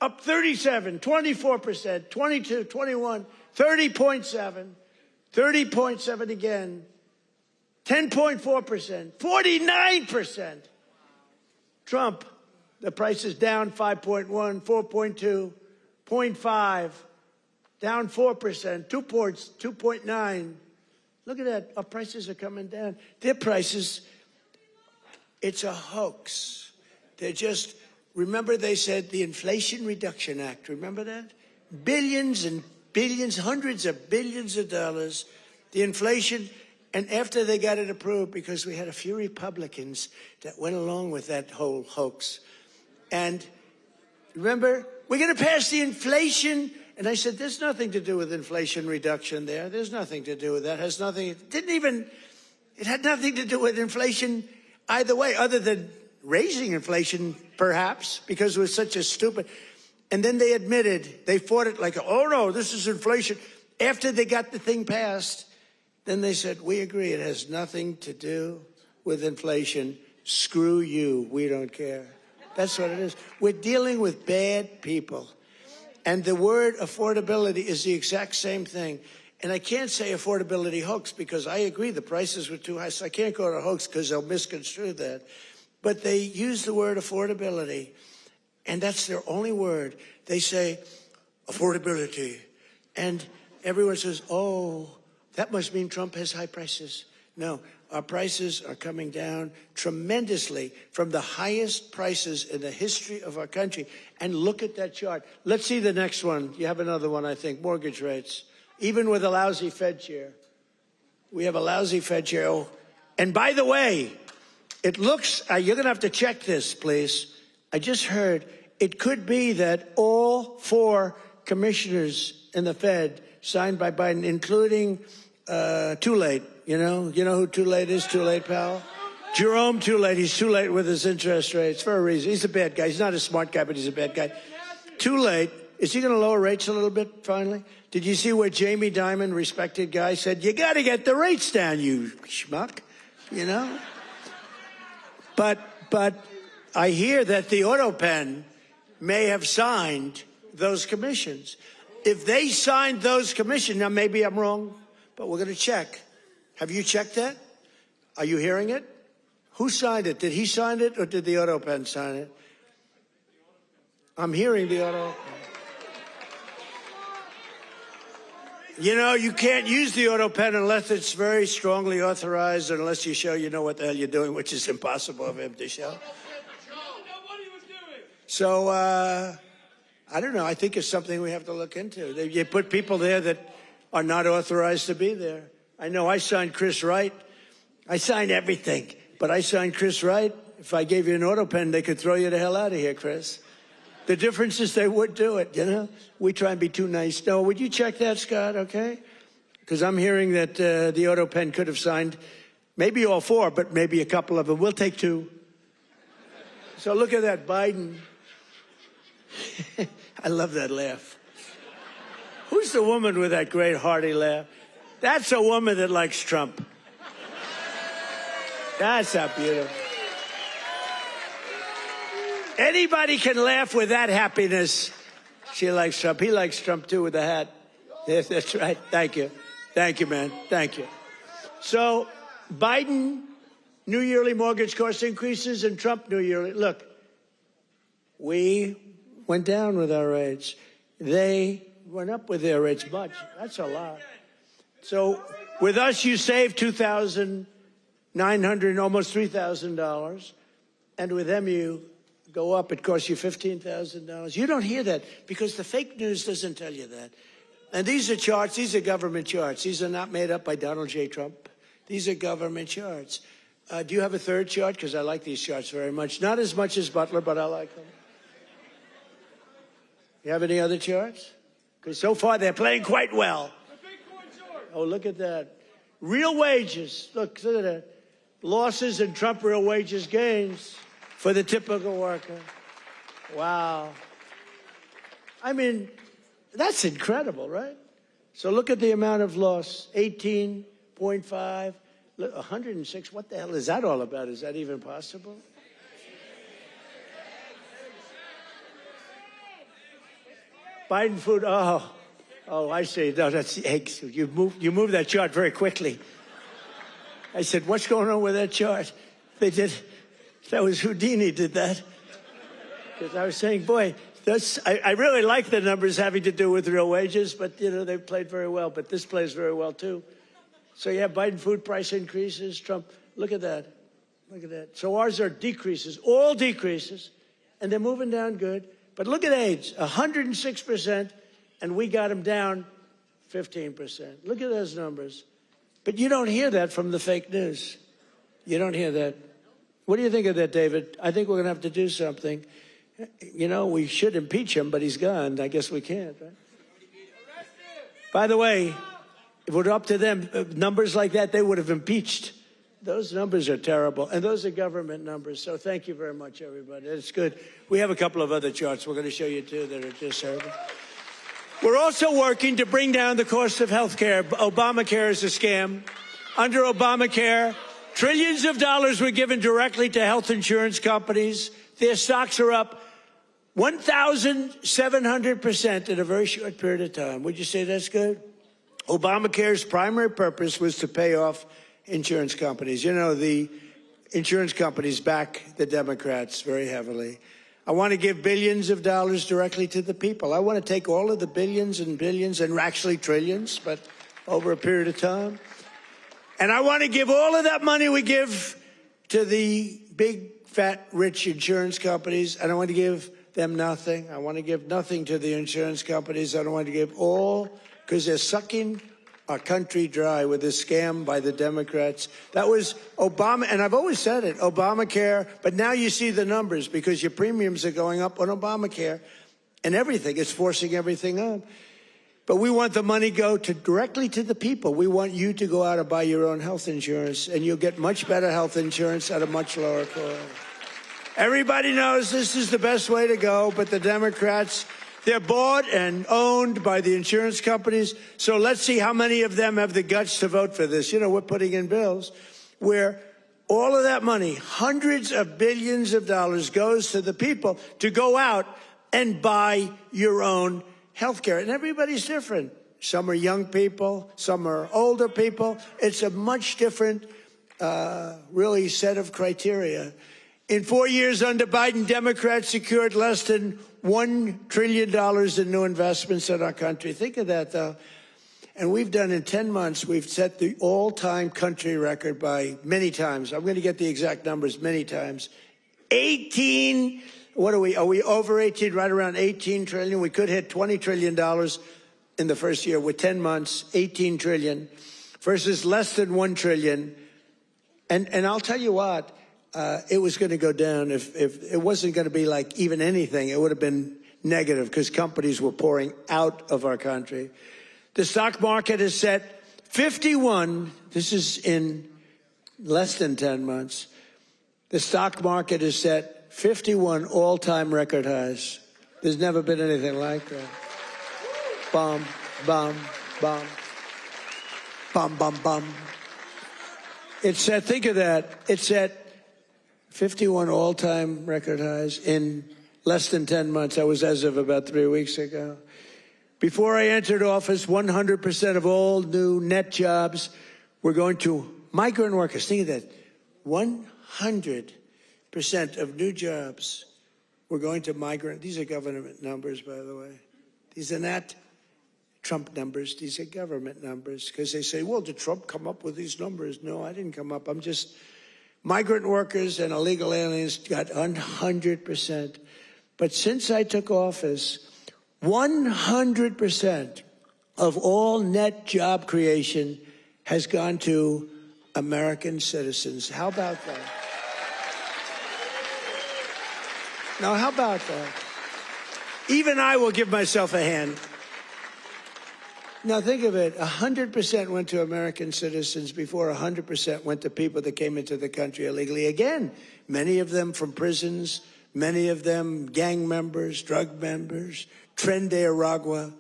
Up 37, 24%, 22, 21, 30.7, 30.7 again, 10.4%, 49%. Trump, The price is down 5.1, 4.2, 0.5, down 4%, 2 points, 2.9. Look at that. Our prices are coming down. Their prices, it's a hoax. They're just, remember they said the Inflation Reduction Act. Remember that? Billions and billions, hundreds of billions of dollars. The inflation, and after they got it approved, because we had a few Republicans that went along with that whole hoax. And remember, we're going to pass the inflation. And I said, there's nothing to do with inflation reduction there. There's nothing to do with that. It has nothing, it had nothing to do with inflation either way, other than raising inflation, perhaps, because it was such a stupid. And then they admitted, they fought it like, oh no, this is inflation. After they got the thing passed, then they said, we agree, it has nothing to do with inflation. Screw you, we don't care. That's what it is. We're dealing with bad people. And the word affordability is the exact same thing. And I can't say affordability hoax because I agree the prices were too high, so I can't go to hoax because they'll misconstrue that. But they use the word affordability, and that's their only word. They say affordability, and everyone says, oh, that must mean Trump has high prices. No, our prices are coming down tremendously from the highest prices in the history of our country. And look at that chart. Let's see the next one. You have another one, I think, mortgage rates. Even with a lousy Fed chair. We have a lousy Fed chair. Oh, and by the way, it looks, you're going to have to check this, please. I just heard it could be that all 4 commissioners in the Fed signed by Biden, including Too Late. You know who Too Late is? Too Late, pal? Jerome Too Late. He's too late with his interest rates for a reason. He's a bad guy. He's not a smart guy, but he's a bad guy. Too Late. Is he going to lower rates a little bit, finally? Did you see where Jamie Dimon, respected guy, said, you got to get the rates down, you schmuck, you know? But I hear that the auto pen may have signed those commissions. If they signed those commissions, now maybe I'm wrong, but we're going to check. Have you checked that? Are you hearing it? Who signed it? Did he sign it or did the auto pen sign it? I'm hearing the auto pen. You know, you can't use the auto pen unless it's very strongly authorized, unless you show you know what the hell you're doing, which is impossible of him to show. So, I don't know. I think it's something we have to look into. You put people there that are not authorized to be there. I know I signed Chris Wright. I signed everything, but I signed Chris Wright. If I gave you an auto pen, they could throw you the hell out of here, Chris. The difference is they would do it, you know? We try and be too nice. No, would you check that, Scott, okay? Because I'm hearing that the auto pen could have signed maybe all 4, but maybe a couple of them. We'll take 2. So look at that, Biden. I love that laugh. Who's the woman with that great hearty laugh? That's a woman that likes Trump. That's not beautiful. Anybody can laugh with that happiness. She likes Trump. He likes Trump, too, with the hat. Yes, that's right. Thank you. Thank you, man. Thank you. So Biden, new yearly mortgage cost increases, and Trump, new yearly. Look, we went down with our rates. They went up with their rates much. That's a lot. So with us, you save $2,900, almost $3,000. And with them, you go up. It costs you $15,000. You don't hear that because the fake news doesn't tell you that. And these are charts. These are government charts. These are not made up by Donald J. Trump. These are government charts. Do you have a third chart? Because I like these charts very much. Not as much as Butler, but I like them. You have any other charts? Because so far they're playing quite well. Oh, look at that. Real wages. Look at that. Losses and Trump real wages gains for the typical worker. Wow. I mean, that's incredible, right? So look at the amount of loss. 18.5, 106. What the hell is that all about? Is that even possible? Biden food. Oh, I see. No, that's the eggs. You moved that chart very quickly. I said, what's going on with that chart? They did. That was Houdini did that. Because I was saying, boy, I really like the numbers having to do with real wages, but, you know, they played very well. But this plays very well, too. So, yeah, Biden food price increases. Trump, look at that. Look at that. So ours are decreases, all decreases, and they're moving down good. But look at AIDS, 106%, and we got them down 15%. Look at those numbers. But you don't hear that from the fake news. You don't hear that. What do you think of that, David? I think we're going to have to do something. You know, we should impeach him, but he's gone. I guess we can't, right? By the way, if it were up to them, numbers like that, they would have impeached. Those numbers are terrible, and those are government numbers. So thank you very much, everybody. It's good. We have a couple of other charts we're going to show you, too, that are just terrible. We're also working to bring down the cost of health care. Obamacare is a scam. Under Obamacare, trillions of dollars were given directly to health insurance companies. Their stocks are up 1,700% in a very short period of time. Would you say that's good? Obamacare's primary purpose was to pay off insurance companies. You know, the insurance companies back the Democrats very heavily. I want to give billions of dollars directly to the people. I want to take all of the billions and actually trillions, but over a period of time. And I want to give all of that money we give to the big, fat, rich insurance companies, and I want to give them nothing. I want to give nothing to the insurance companies. I don't want to give all, because they're sucking our country dry with this scam by the Democrats. That was Obama, and I've always said it, Obamacare, but now you see the numbers because your premiums are going up on Obamacare and everything. It's forcing everything up. But we want the money go directly to the people. We want you to go out and buy your own health insurance, and you'll get much better health insurance at a much lower cost. Everybody knows this is the best way to go, but the Democrats, they're bought and owned by the insurance companies. So let's see how many of them have the guts to vote for this. You know, we're putting in bills where all of that money, hundreds of billions of dollars, goes to the people to go out and buy your own health care. And everybody's different. Some are young people. Some are older people. It's a much different, really, set of criteria. In 4 years under Biden, Democrats secured less than $1 trillion in new investments in our country. Think of that, though. And we've done in 10 months, we've set the all-time country record by many times. I'm going to get the exact numbers many times. 18, what are we over 18, right around 18 trillion? We could hit $20 trillion in the first year with 10 months, 18 trillion versus less than 1 trillion. And I'll tell you what, it was going to go down if it wasn't going to be like even anything. It would have been negative because companies were pouring out of our country. The stock market has set 51. This is in less than 10 months. The stock market has set 51 all-time record highs. There's never been anything like that. Bum, bum, bum. Bum, bum, bum. It's set, think of that. It's set 51 all-time record highs in less than 10 months. That was as of about 3 weeks ago. Before I entered office, 100% of all new net jobs were going to migrant workers. Think of that. 100% of new jobs were going to migrant. These are government numbers, by the way. These are not Trump numbers. These are government numbers. Because they say, well, did Trump come up with these numbers? No, I didn't come up. I'm just... Migrant workers and illegal aliens got 100%. But since I took office, 100% of all net job creation has gone to American citizens. How about that? Now, how about that? Even I will give myself a hand. Now, think of it. 100% went to American citizens before 100% went to people that came into the country illegally. Again, many of them from prisons, many of them gang members, drug members, Tren de Aragua.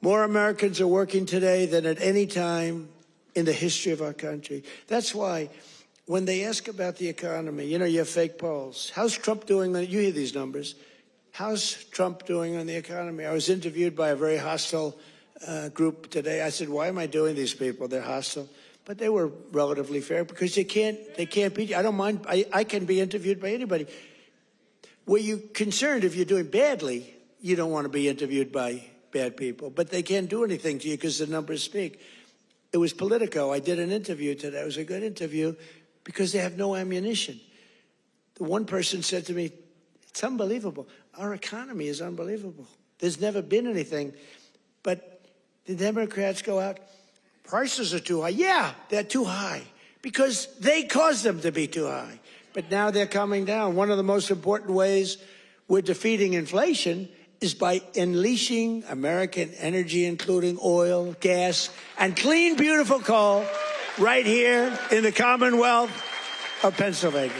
More Americans are working today than at any time in the history of our country. That's why when they ask about the economy, you know, you have fake polls. How's Trump doing? You hear these numbers. How's Trump doing on the economy? I was interviewed by a very hostile group today. I said, why am I doing these people? They're hostile. But they were relatively fair because they can't beat you. I don't mind. I can be interviewed by anybody. were you concerned if you're doing badly, you don't want to be interviewed by bad people, but they can't do anything to you because the numbers speak. It was Politico. I did an interview today. It was a good interview because they have no ammunition. The one person said to me, it's unbelievable. Our economy is unbelievable. There's never been anything. But the Democrats go out, prices are too high. Yeah, they're too high because they caused them to be too high. But now they're coming down. One of the most important ways we're defeating inflation is by unleashing American energy, including oil, gas, and clean, beautiful coal right here in the Commonwealth of Pennsylvania.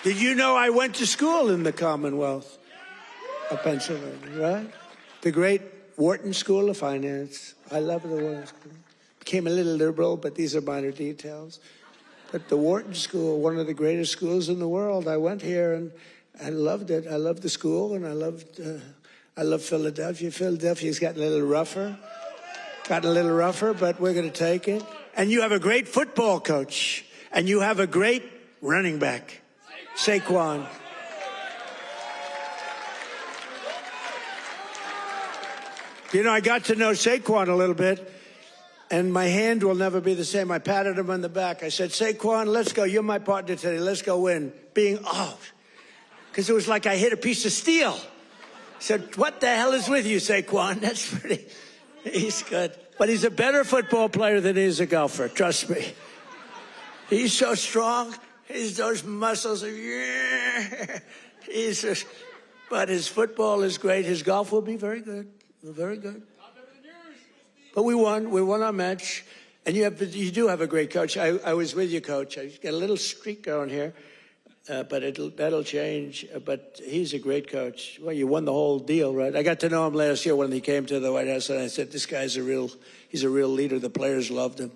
Did you know I went to school in the Commonwealth of Pennsylvania, right? The great Wharton School of Finance. I love the Wharton School. Became a little liberal, but these are minor details. But the Wharton School, one of the greatest schools in the world. I went here and I loved it. I loved the school, and I love Philadelphia. Philadelphia's gotten a little rougher, but we're going to take it. And you have a great football coach, and you have a great running back, Saquon. You know, I got to know Saquon a little bit. And my hand will never be the same. I patted him on the back. I said, Saquon, let's go. You're my partner today. Let's go win. Because it was like I hit a piece of steel. I said, what the hell is with you, Saquon? That's pretty. He's good. But he's a better football player than he is a golfer. Trust me. He's so strong. He's those muscles. But his football is great. His golf will be very good. Very good. But we won. We won our match. And you do have a great coach. I was with you, Coach. I got a little streak going here, but that'll change. But he's a great coach. Well, you won the whole deal, right? I got to know him last year when he came to the White House, and I said, this guy's he's a real leader. The players loved him.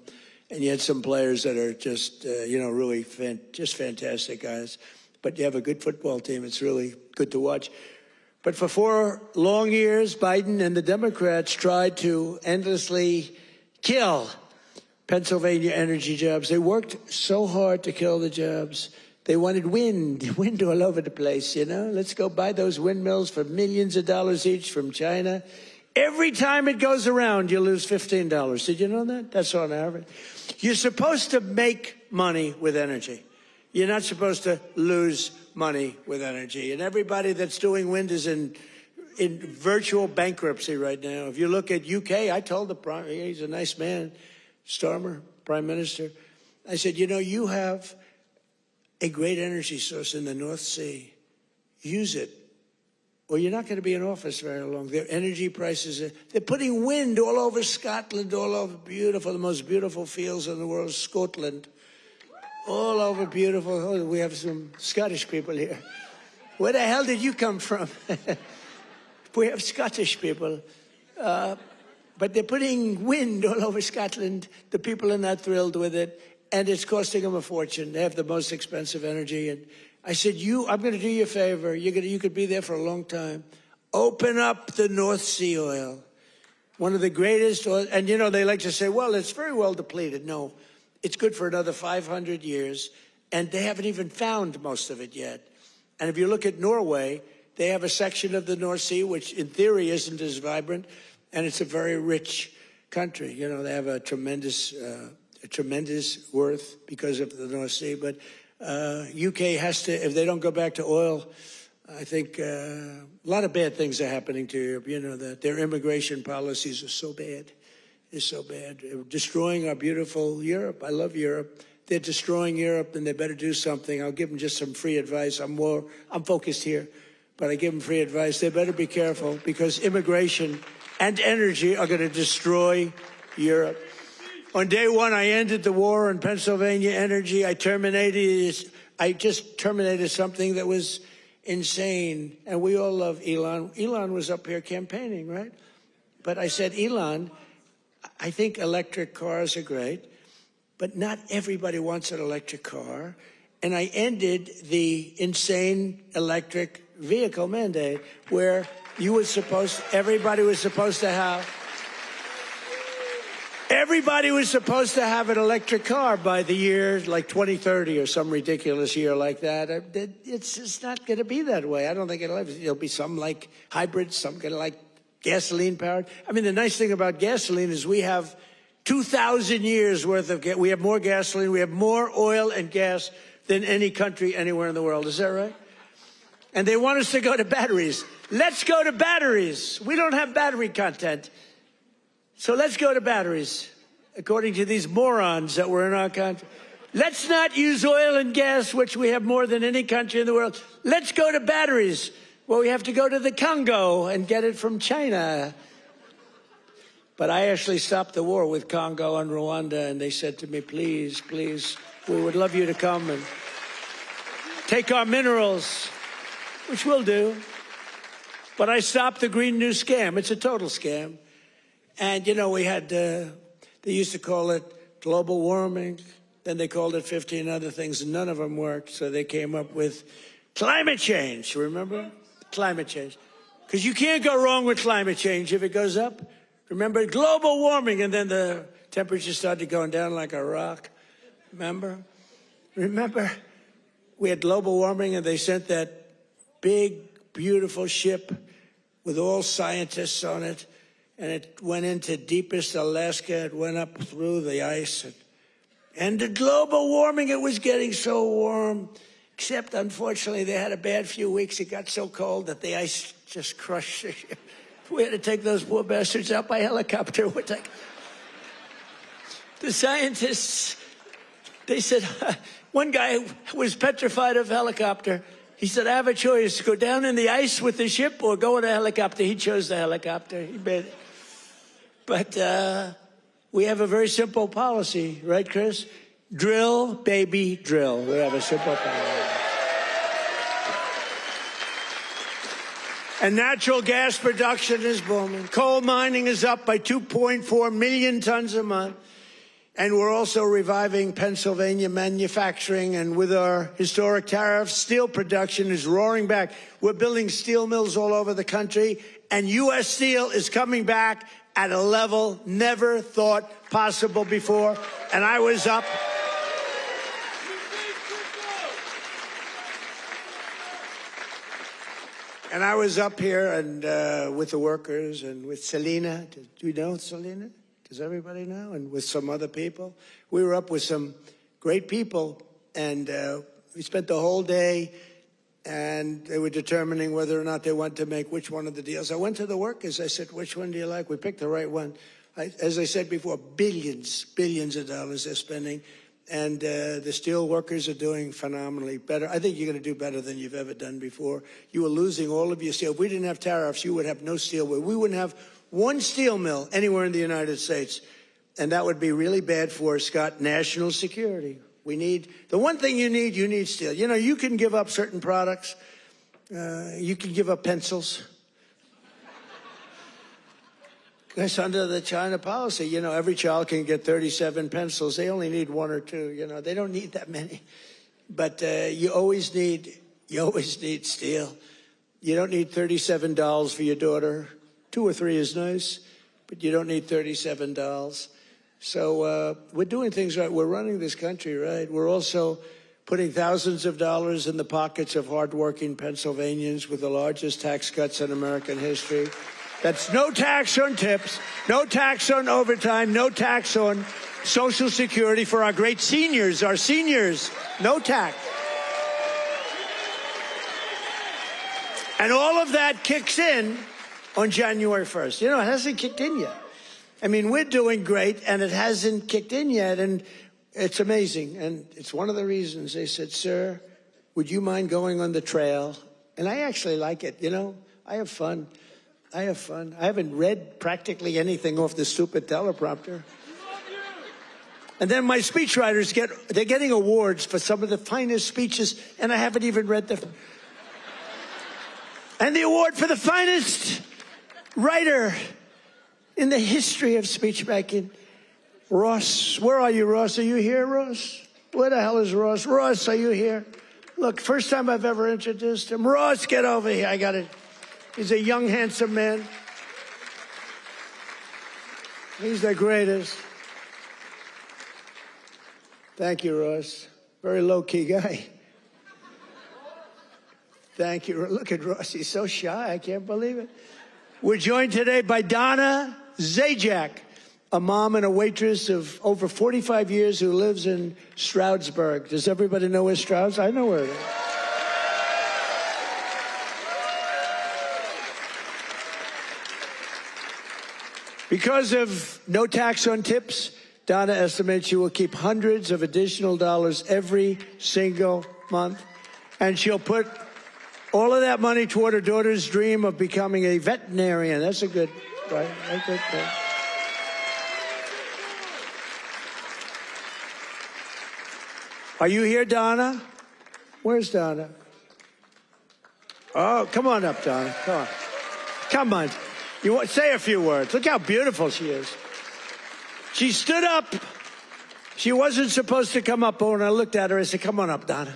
And you had some players that are just, really just fantastic guys. But you have a good football team. It's really good to watch. But for 4 long years, Biden and the Democrats tried to endlessly kill Pennsylvania energy jobs. They worked so hard to kill the jobs. They wanted wind all over the place, Let's go buy those windmills for millions of dollars each from China. Every time it goes around, you lose $15. Did you know that? That's on average. You're supposed to make money with energy. You're not supposed to lose money with energy. And everybody that's doing wind is in virtual bankruptcy right now. If you look at UK, I told he's a nice man, Starmer, Prime Minister. I said, you have a great energy source in the North Sea. Use it, or you're not going to be in office very long. Their energy prices, they're putting wind all over Scotland, all over the most beautiful fields in the world, Scotland. All over beautiful. Oh, we have some Scottish people here. Where the hell did you come from? We have Scottish people. But they're putting wind all over Scotland. The people are not thrilled with it. And it's costing them a fortune. They have the most expensive energy. And I said, I'm going to do you a favor. You could be there for a long time. Open up the North Sea oil. One of the greatest oil. And, they like to say, well, it's very well depleted. No. It's good for another 500 years, and they haven't even found most of it yet. And if you look at Norway, they have a section of the North Sea, which in theory isn't as vibrant, and it's a very rich country. They have a tremendous worth because of the North Sea. But UK has to, if they don't go back to oil, I think a lot of bad things are happening to Europe. That their immigration policies are so bad. Is so bad. They're destroying our beautiful Europe. I love Europe. They're destroying Europe, and they better do something. I'll give them just some free advice. I'm focused here, but I give them free advice. They better be careful because immigration and energy are going to destroy Europe. On day one, I ended the war on Pennsylvania energy. I just terminated something that was insane. And we all love Elon. Elon was up here campaigning, right? But I said, Elon, I think electric cars are great, but not everybody wants an electric car. And I ended the insane electric vehicle mandate where everybody was supposed to have everybody was supposed to have an electric car by the year like 2030 or some ridiculous year like that. It's just not going to be that way. I don't think it'll be some like hybrids, some going to like gasoline powered. I mean, the nice thing about gasoline is we have 2,000 years worth of we have more gasoline, we have more oil and gas than any country anywhere in the world. Is that right? And they want us to go to batteries. Let's go to batteries. We don't have battery content. So let's go to batteries, according to these morons that were in our country. Let's not use oil and gas, which we have more than any country in the world. Let's go to batteries. Well, we have to go to the Congo and get it from China. But I actually stopped the war with Congo and Rwanda, and they said to me, please, please, we would love you to come and take our minerals, which we'll do. But I stopped the Green New Scam. It's a total scam. And, you know, we had, they used to call it global warming. Then they called it 15 other things, and none of them worked. So they came up with climate change, remember? Climate change. Because you can't go wrong with climate change if it goes up. Remember, global warming, and then the temperature started going down like a rock. Remember? We had global warming, and they sent that big, beautiful ship with all scientists on it. And it went into deepest Alaska. It went up through the ice. And the global warming, it was getting so warm. Except, unfortunately, they had a bad few weeks. It got so cold that the ice just crushed the ship. We had to take those poor bastards out by helicopter. The scientists, they said, one guy was petrified of helicopter. He said, I have a choice, go down in the ice with the ship or go in a helicopter. He chose the helicopter. He made it. But we have a very simple policy, right, Chris? Drill, baby, drill. We have a simple policy. And natural gas production is booming. Coal mining is up by 2.4 million tons a month. And we're also reviving Pennsylvania manufacturing. And with our historic tariffs, steel production is roaring back. We're building steel mills all over the country. And U.S. Steel is coming back at a level never thought possible before. And I was up. And I was up here and with the workers and with Selena. Do you know Selena? Does everybody know? And with some other people. We were up with some great people, and we spent the whole day, and they were determining whether or not they want to make which one of the deals. I went to the workers. I said, which one do you like? We picked the right one. As I said before, billions of dollars they're spending. And the steel workers are doing phenomenally better. I think you're going to do better than you've ever done before. You were losing all of your steel. If we didn't have tariffs, you would have no steel. We wouldn't have one steel mill anywhere in the United States. And that would be really bad for, Scott, national security. The one thing you need steel. You know, you can give up certain products. You can give up pencils. Because under the China policy, you know, every child can get 37 pencils. They only need one or two, you know. They don't need that many. But you always need steel. You don't need $37 for your daughter. 2 or 3 is nice, but you don't need $37. So we're doing things right. We're running this country right. We're also putting thousands of dollars in the pockets of hardworking Pennsylvanians with the largest tax cuts in American history. That's no tax on tips, no tax on overtime, no tax on Social Security for our great seniors, no tax. And all of that kicks in on January 1st. You know, it hasn't kicked in yet. I mean, we're doing great, and it hasn't kicked in yet, and it's amazing. And it's one of the reasons they said, sir, would you mind going on the trail? And I actually like it, you know. I have fun. I haven't read practically anything off the stupid teleprompter. And then my speechwriters they're getting awards for some of the finest speeches, and I haven't even read them. And the award for the finest writer in the history of speech making, Ross. Where are you, Ross? Are you here, Ross? Where the hell is Ross? Ross, are you here? Look, first time I've ever introduced him. Ross, get over here. I got it. He's a young, handsome man. He's the greatest. Thank you, Ross. Very low-key guy. Thank you. Look at Ross. He's so shy. I can't believe it. We're joined today by Donna Zajac, a mom and a waitress of over 45 years who lives in Stroudsburg. Does everybody know where Strouds? I know where it is. Because of no tax on tips, Donna estimates she will keep hundreds of additional dollars every single month, and she'll put all of that money toward her daughter's dream of becoming a veterinarian. That's a good, right? A good thing. Are you here, Donna? Where's Donna? Oh, come on up, Donna. Come on. Come on. You want, say a few words. Look how beautiful she is. She stood up. She wasn't supposed to come up, but when I looked at her, I said, come on up, Donna.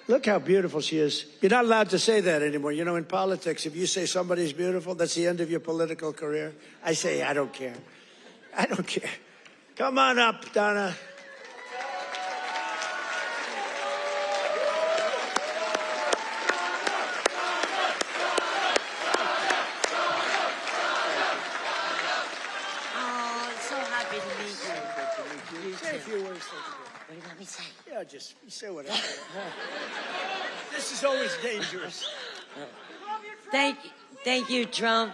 Look how beautiful she is. You're not allowed to say that anymore. You know, in politics, if you say somebody's beautiful, that's the end of your political career. I say, I don't care. I don't care. Come on up, Donna. What do you want me to say? Yeah, just say whatever. This is always dangerous. Thank you, Trump.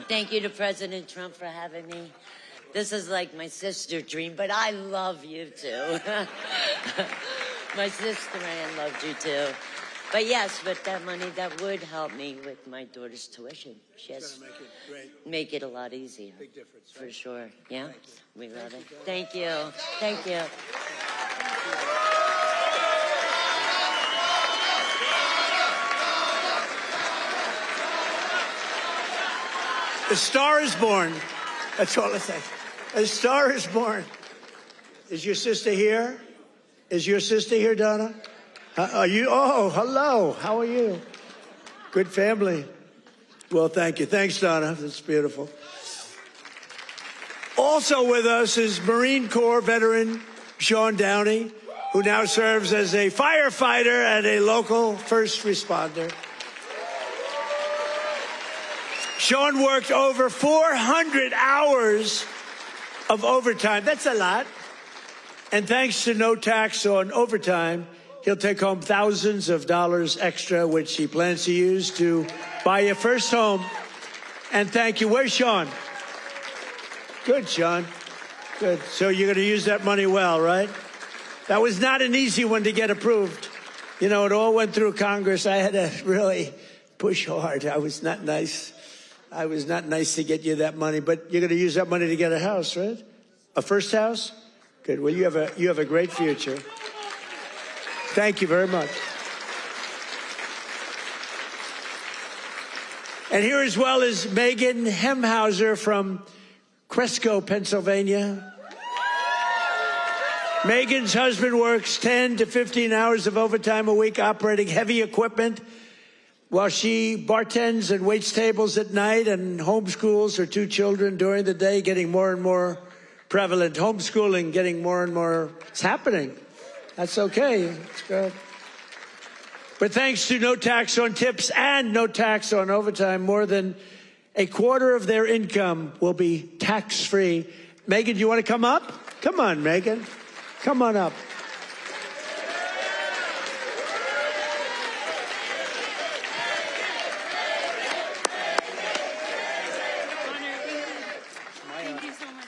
Thank you to President Trump for having me. This is like my sister dream, but I love you too. My sister Ann loved you too. But yes, with that money, that would help me with my daughter's tuition. Yes, make it a lot easier. Big difference, right? For sure. Yeah, we love it. Thank you. Thank you. A star is born. That's all I say. A star is born. Is your sister here? Is your sister here, Donna? Are you? Oh, hello. How are you? Good family. Well, thank you. Thanks, Donna. That's beautiful. Also with us is Marine Corps veteran Sean Downey, who now serves as a firefighter and a local first responder. Sean worked over 400 hours of overtime. That's a lot. And thanks to no tax on overtime, he'll take home thousands of dollars extra, which he plans to use to buy your first home. And thank you. Where's Sean? Good, Sean. Good. So you're going to use that money well, right? That was not an easy one to get approved. You know, it all went through Congress. I had to really push hard. I was not nice. I was not nice to get you that money, but you're going to use that money to get a house, right? A first house? Good. Well, you have a great future. Thank you very much. And here as well is Megan Hemhauser from Cresco, Pennsylvania. Megan's husband works 10 to 15 hours of overtime a week operating heavy equipment while she bartends and waits tables at night and homeschools her two children during the day, getting more and more prevalent. Homeschooling getting more and more. It's happening. That's okay. It's good. But thanks to no tax on tips and no tax on overtime, more than a quarter of their income will be tax-free. Megan, do you want to come up? Come on, Megan. Come on up. Thank you so much.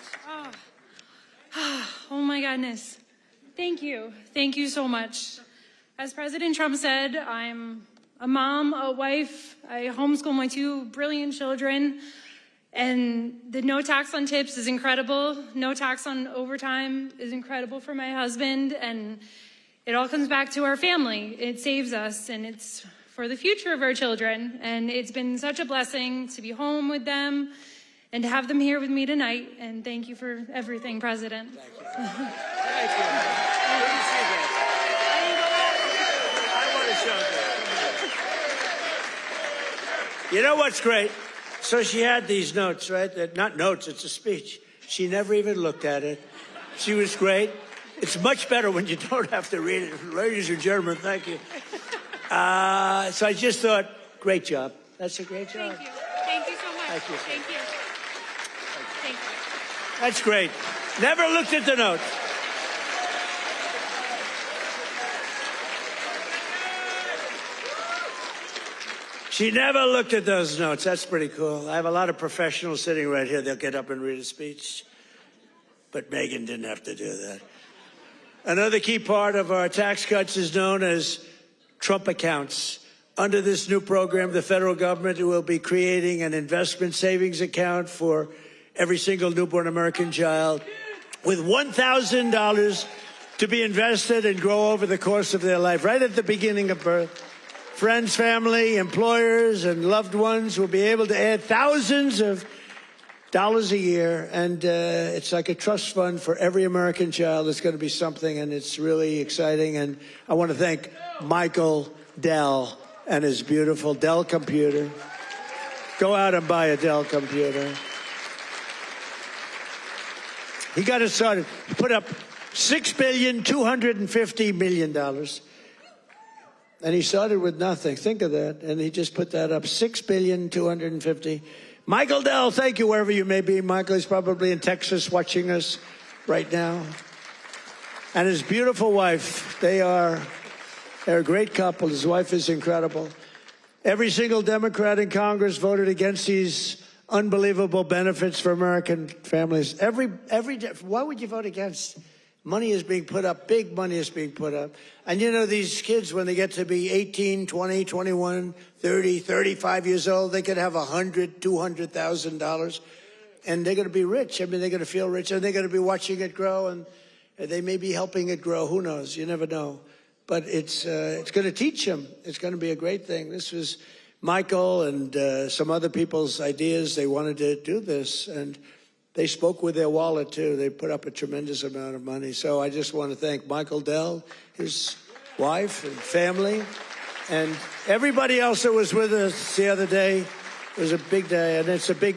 Oh my goodness. Thank you. Thank you so much. As President Trump said, I'm a mom, a wife. I homeschool my two brilliant children. And the no tax on tips is incredible. No tax on overtime is incredible for my husband. And it all comes back to our family. It saves us, and it's for the future of our children. And it's been such a blessing to be home with them and to have them here with me tonight. And thank you for everything, President. Thank you. Thank you. Good to see that. I want to show that. You know what's great? So she had these notes, right? Not notes, it's a speech. She never even looked at it. She was great. It's much better when you don't have to read it. Ladies and gentlemen, thank you. So I just thought, great job. That's a great job. Thank you. Thank you so much. Thank you. Thank you. Thank you. That's great. Never looked at the notes. She never looked at those notes. That's pretty cool. I have a lot of professionals sitting right here. They'll get up and read a speech. But Megan didn't have to do that. Another key part of our tax cuts is known as Trump accounts. Under this new program, the federal government will be creating an investment savings account for every single newborn American child with $1,000 to be invested and grow over the course of their life, right at the beginning of birth. Friends, family, employers, and loved ones will be able to add thousands of dollars a year, and it's like a trust fund for every American child. It's going to be something, and it's really exciting. And I want to thank Michael Dell and his beautiful Dell computer. Go out and buy a Dell computer. He got it started. He put up $6.25 billion. And he started with nothing. Think of that. And he just put that up. $6.25 Michael Dell, thank you wherever you may be. Michael is probably in Texas watching us right now. And his beautiful wife, they're a great couple. His wife is incredible. Every single Democrat in Congress voted against these unbelievable benefits for American families. Why would you vote against? Money is being put up. Big money is being put up. And you know, these kids, when they get to be 18, 20, 21, 30, 35 years old, they could have $100,000, $200,000. And they're going to be rich. I mean, they're going to feel rich. And they're going to be watching it grow. And they may be helping it grow. Who knows? You never know. But it's going to teach them. It's going to be a great thing. This was Michael and some other people's ideas. They wanted to do this. And they spoke with their wallet, too. They put up a tremendous amount of money. So I just want to thank Michael Dell, his wife and family, and everybody else that was with us the other day. It was a big day, and it's a big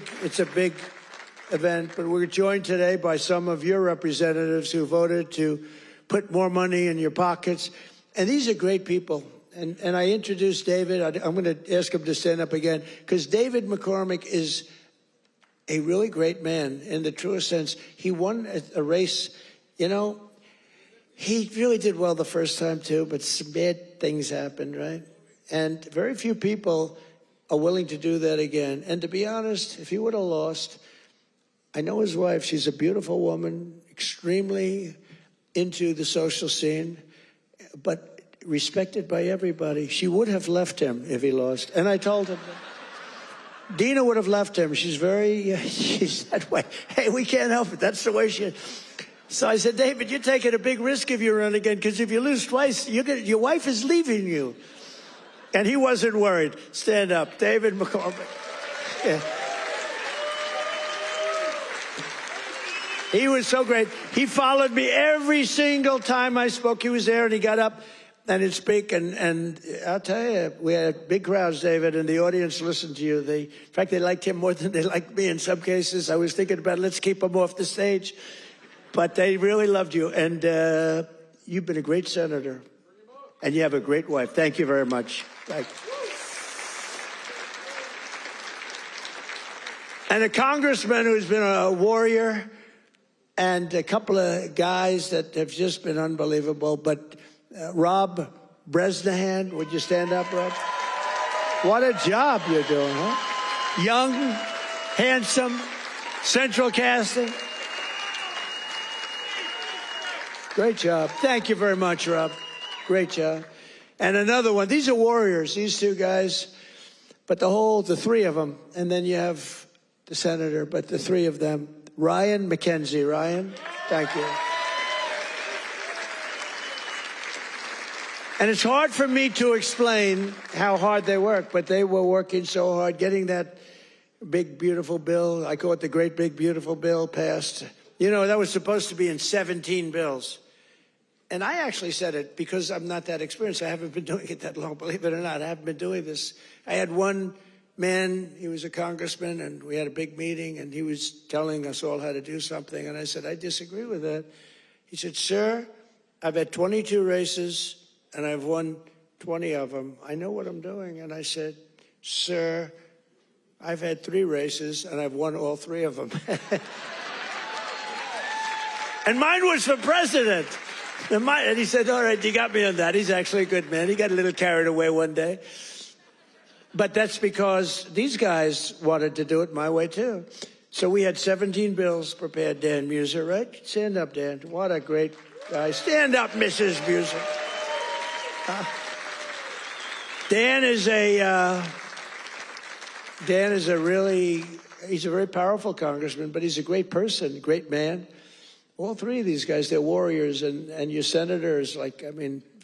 event. But we're joined today by some of your representatives who voted to put more money in your pockets. And these are great people. And I introduced David. I'm going to ask him to stand up again, because David McCormick is a really great man in the truest sense. He won a race. You know, he really did well the first time, too, but some bad things happened, right? And very few people are willing to do that again. And to be honest, if he would have lost, I know his wife. She's a beautiful woman, extremely into the social scene, but respected by everybody. She would have left him if he lost. And I told him that. Dina would have left him. She's that way. Hey, we can't help it. That's the way she is. So I said, David, you're taking a big risk if you run again, because if you lose twice, your wife is leaving you. And he wasn't worried. Stand up. David McCormick. Yeah. He was so great. He followed me every single time I spoke. He was there, and he got up and he'd speak. And I'll tell you, we had big crowds, David, and the audience listened to you. In fact, they liked him more than they liked me in some cases. I was thinking about, let's keep him off the stage. But they really loved you. And you've been a great senator. And you have a great wife. Thank you very much. Thank you. And a congressman who's been a warrior, and a couple of guys that have just been unbelievable. But Rob Bresnahan, would you stand up, Rob? What a job you're doing, huh? Young, handsome, central casting. Great job. Thank you very much, Rob. Great job. And another one. These are warriors, these two guys. But the three of them. And then you have the senator, but the three of them. Ryan McKenzie. Ryan, thank you. And it's hard for me to explain how hard they work, but they were working so hard getting that big, beautiful bill. I call it the great, big, beautiful bill passed. You know, that was supposed to be in 17 bills. And I actually said it because I'm not that experienced. I haven't been doing it that long, believe it or not. I haven't been doing this. I had one man, he was a congressman, and we had a big meeting, and he was telling us all how to do something. And I said, I disagree with that. He said, sir, I've had 22 races and I've won 20 of them. I know what I'm doing. And I said, sir, I've had 3 races and I've won all 3 of them. And mine was for president. And he said, all right, you got me on that. He's actually a good man. He got a little carried away one day. But that's because these guys wanted to do it my way, too. So we had 17 bills prepared, Dan Muser, right? Stand up, Dan. What a great guy. Stand up, Mrs. Muser. Dan is he's a very powerful congressman, but he's a great person, great man. All 3 of these guys, they're warriors, and your senators,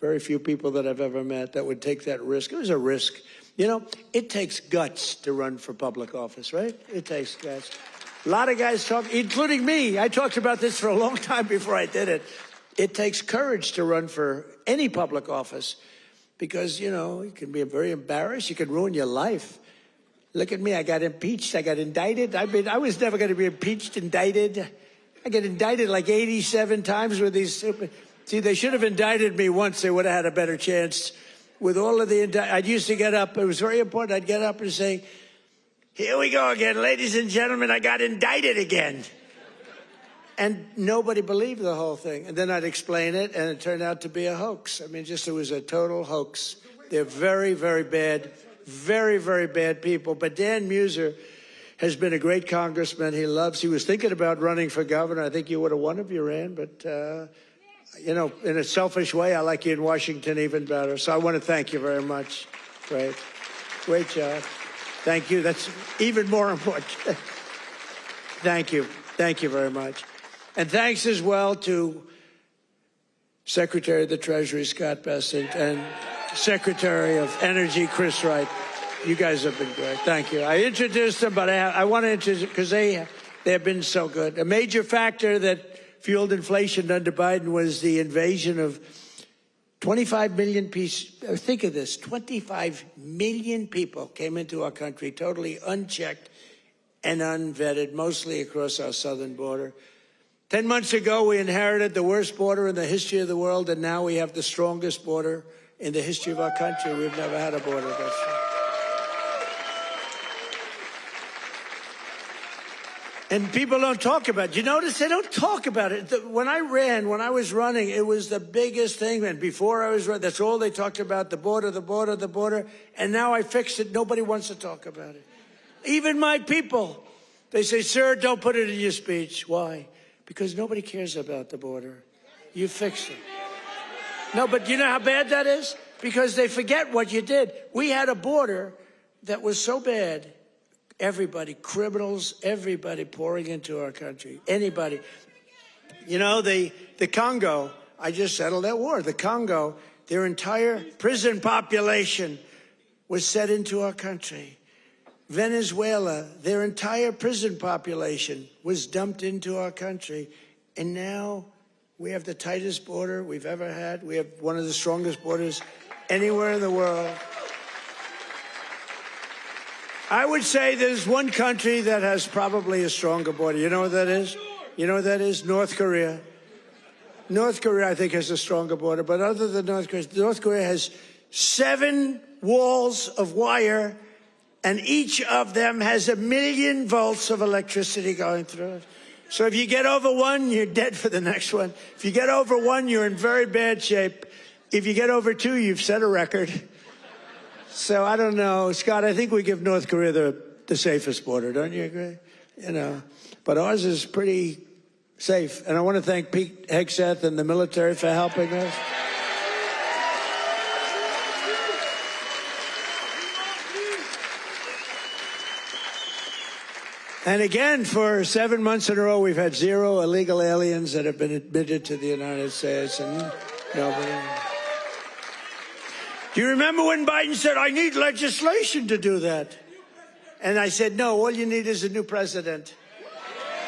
very few people that I've ever met that would take that risk. It was a risk. You know, it takes guts to run for public office, right? It takes guts. A lot of guys talk, including me. I talked about this for a long time before I did it. It takes courage to run for any public office because, you know, you can be very embarrassed. You can ruin your life. Look at me. I got impeached. I got indicted. I was never going to be impeached, indicted. I get indicted like 87 times with these stupid... See, they should have indicted me once. They would have had a better chance. With all of the... I used to get up. It was very important. I'd get up and say, here we go again. Ladies and gentlemen, I got indicted again. And nobody believed the whole thing. And then I'd explain it, and it turned out to be a hoax. I mean, it was a total hoax. They're very, very bad, very, very bad people. But Dan Muser has been a great congressman. He was thinking about running for governor. I think you would have won if you ran, but, you know, in a selfish way, I like you in Washington even better. So I want to thank you very much. Great job. Thank you. That's even more important. Thank you. Thank you very much. And thanks as well to Secretary of the Treasury, Scott Bessent, and Secretary of Energy, Chris Wright. You guys have been great. Thank you. I introduced them, but I want to introduce because they have been so good. A major factor that fueled inflation under Biden was the invasion of 25 million people. Think of this. 25 million people came into our country totally unchecked and unvetted, mostly across our southern border. 10 months ago, we inherited the worst border in the history of the world, and now we have the strongest border in the history of our country. We've never had a border that strong. And people don't talk about it. You notice they don't talk about it. When I was running, it was the biggest thing. And before I was running, that's all they talked about, the border, the border, the border. And now I fixed it. Nobody wants to talk about it. Even my people. They say, sir, don't put it in your speech. Why? Because nobody cares about the border. You fixed it. No, but you know how bad that is? Because they forget what you did. We had a border that was so bad. Everybody, criminals, everybody pouring into our country. Anybody. You know, the Congo, I just settled that war. The Congo, their entire prison population was set into our country. Venezuela, their entire prison population was dumped into our country. And now we have the tightest border we've ever had. We have one of the strongest borders anywhere in the world. I would say there's one country that has probably a stronger border. You know what that is? You know what that is? North Korea. North Korea, I think, has a stronger border. But other than North Korea has 7 walls of wire, and each of them has 1 million volts of electricity going through it. So if you get over one, you're dead for the next one. If you get over one, you're in very bad shape. If you get over 2, you've set a record. So I don't know, Scott, I think we give North Korea the safest border. Don't you agree? You know, but ours is pretty safe. And I want to thank Pete Hegseth and the military for helping us. And again, for 7 months in a row, we've had 0 illegal aliens that have been admitted to the United States, and nobody. Do you remember when Biden said, I need legislation to do that? And I said, no, all you need is a new president.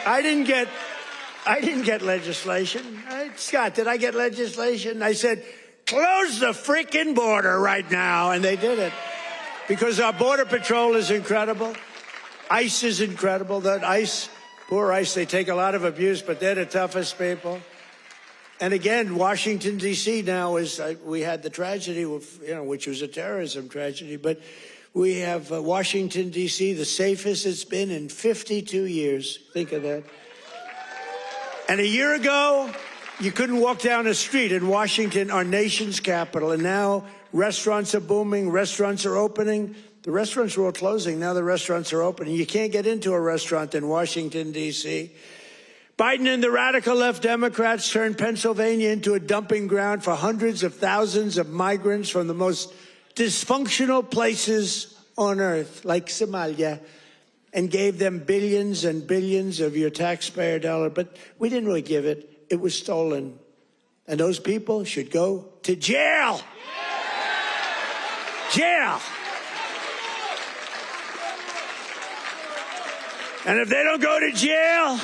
I didn't get legislation. Scott, did I get legislation? I said, close the freaking border right now. And they did it. Because our Border Patrol is incredible. ICE is incredible. That ICE, poor ICE, they take a lot of abuse, but they're the toughest people. And again, Washington, D.C. now is, we had the tragedy, which was a terrorism tragedy, but we have Washington, D.C., the safest it's been in 52 years. Think of that. And a year ago, you couldn't walk down a street in Washington, our nation's capital. And now restaurants are booming, restaurants are opening. The restaurants were all closing. Now the restaurants are opening. You can't get into a restaurant in Washington, D.C. Biden and the radical left Democrats turned Pennsylvania into a dumping ground for hundreds of thousands of migrants from the most dysfunctional places on earth, like Somalia, and gave them billions and billions of your taxpayer dollar. But we didn't really give it. It was stolen. And those people should go to jail. Jail. And if they don't go to jail,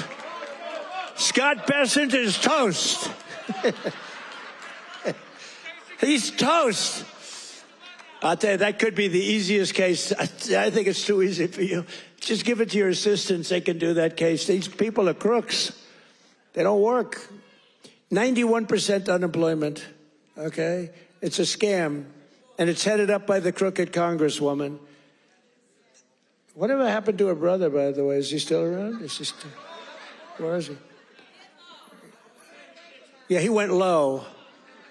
Scott Bessent is toast. He's toast. I'll tell you, that could be the easiest case. I think it's too easy for you. Just give it to your assistants. They can do that case. These people are crooks. They don't work. 91% unemployment, okay? It's a scam, and it's headed up by the crooked Congresswoman. Whatever happened to her brother, by the way? Is he still around? Where is he? Yeah, he went low.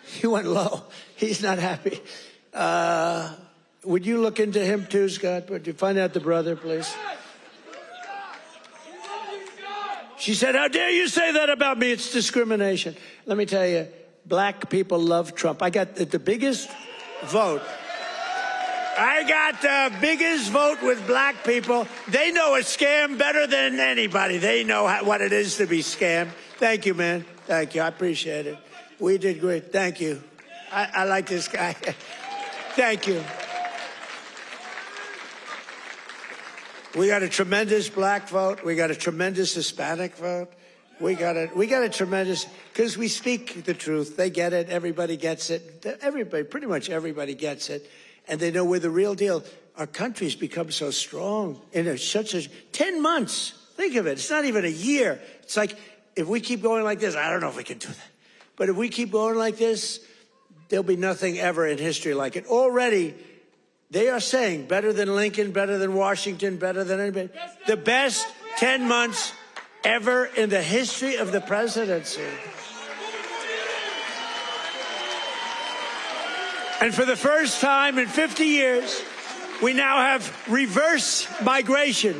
He went low. He's not happy. Would you look into him too, Scott? Would you find out the brother, please? She said, "How dare you say that about me? It's discrimination." Let me tell you, black people love Trump. I got the biggest vote. I got the biggest vote with black people. They know a scam better than anybody. They know what it is to be scammed. Thank you, man. Thank you. I appreciate it. We did great. Thank you. I like this guy. Thank you. We got a tremendous black vote. We got a tremendous Hispanic vote. We got a tremendous, because we speak the truth. They get it. Everybody gets it. Everybody, pretty much everybody gets it. And they know we're the real deal. Our country's become so strong in such a 10 months. Think of it. It's not even a year. It's like, if we keep going like this, I don't know if we can do that. But if we keep going like this, there'll be nothing ever in history like it. Already, they are saying better than Lincoln, better than Washington, better than anybody. The best 10 months ever in the history of the presidency. And for the first time in 50 years, we now have reverse migration,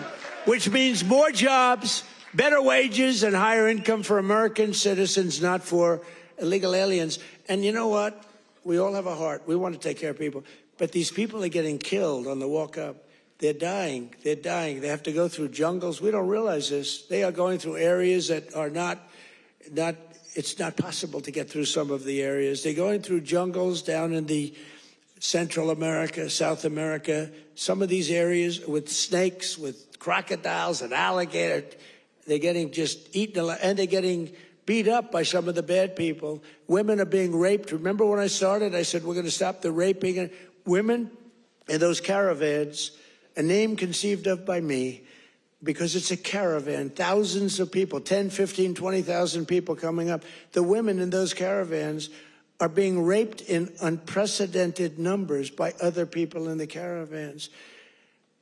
which means more jobs, better wages, and higher income for American citizens, not for illegal aliens. And you know what? We all have a heart. We want to take care of people. But these people are getting killed on the walk up. They're dying. They're dying. They have to go through jungles. We don't realize this. They are going through areas that are not it's not possible to get through some of the areas. They're going through jungles down in the Central America, South America, some of these areas with snakes, with crocodiles and alligators. They're getting just eaten, and they're getting beat up by some of the bad people. Women are being raped. Remember when I started, I said, we're going to stop the raping. Women in those caravans, a name conceived of by me, because it's a caravan, thousands of people, 10, 15, 20,000 people coming up. The women in those caravans are being raped in unprecedented numbers by other people in the caravans.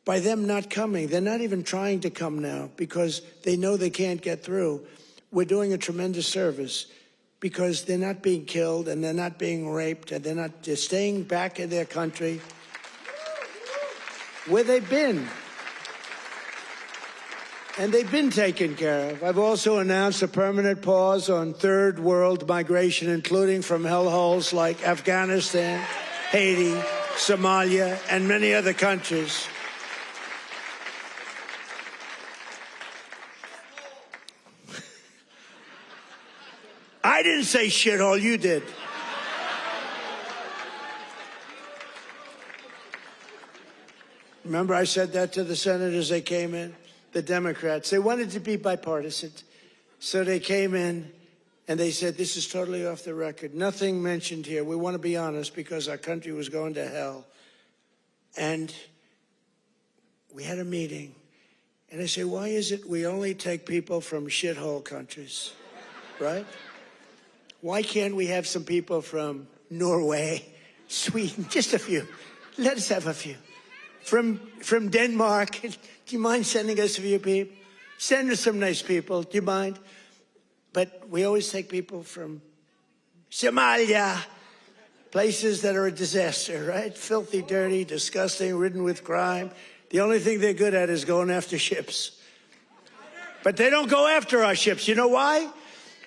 By them not coming, they're not even trying to come now because they know they can't get through. We're doing a tremendous service because they're not being killed and they're not being raped and they're staying back in their country where they've been. And they've been taken care of. I've also announced a permanent pause on third world migration, including from hellholes like Afghanistan, Haiti, Somalia, and many other countries. I didn't say shithole, you did. Remember I said that to the senators they came in? The Democrats. They wanted to be bipartisan. So they came in and they said, this is totally off the record. Nothing mentioned here. We want to be honest because our country was going to hell. And we had a meeting. And I say, why is it we only take people from shithole countries, right? why can't we have some people from Norway, Sweden, just a few? Let us have a few. From Denmark, do you mind sending us a few people? Send us some nice people, do you mind? But we always take people from Somalia, places that are a disaster, right? Filthy, dirty, disgusting, ridden with crime. The only thing they're good at is going after ships. But they don't go after our ships. You know why?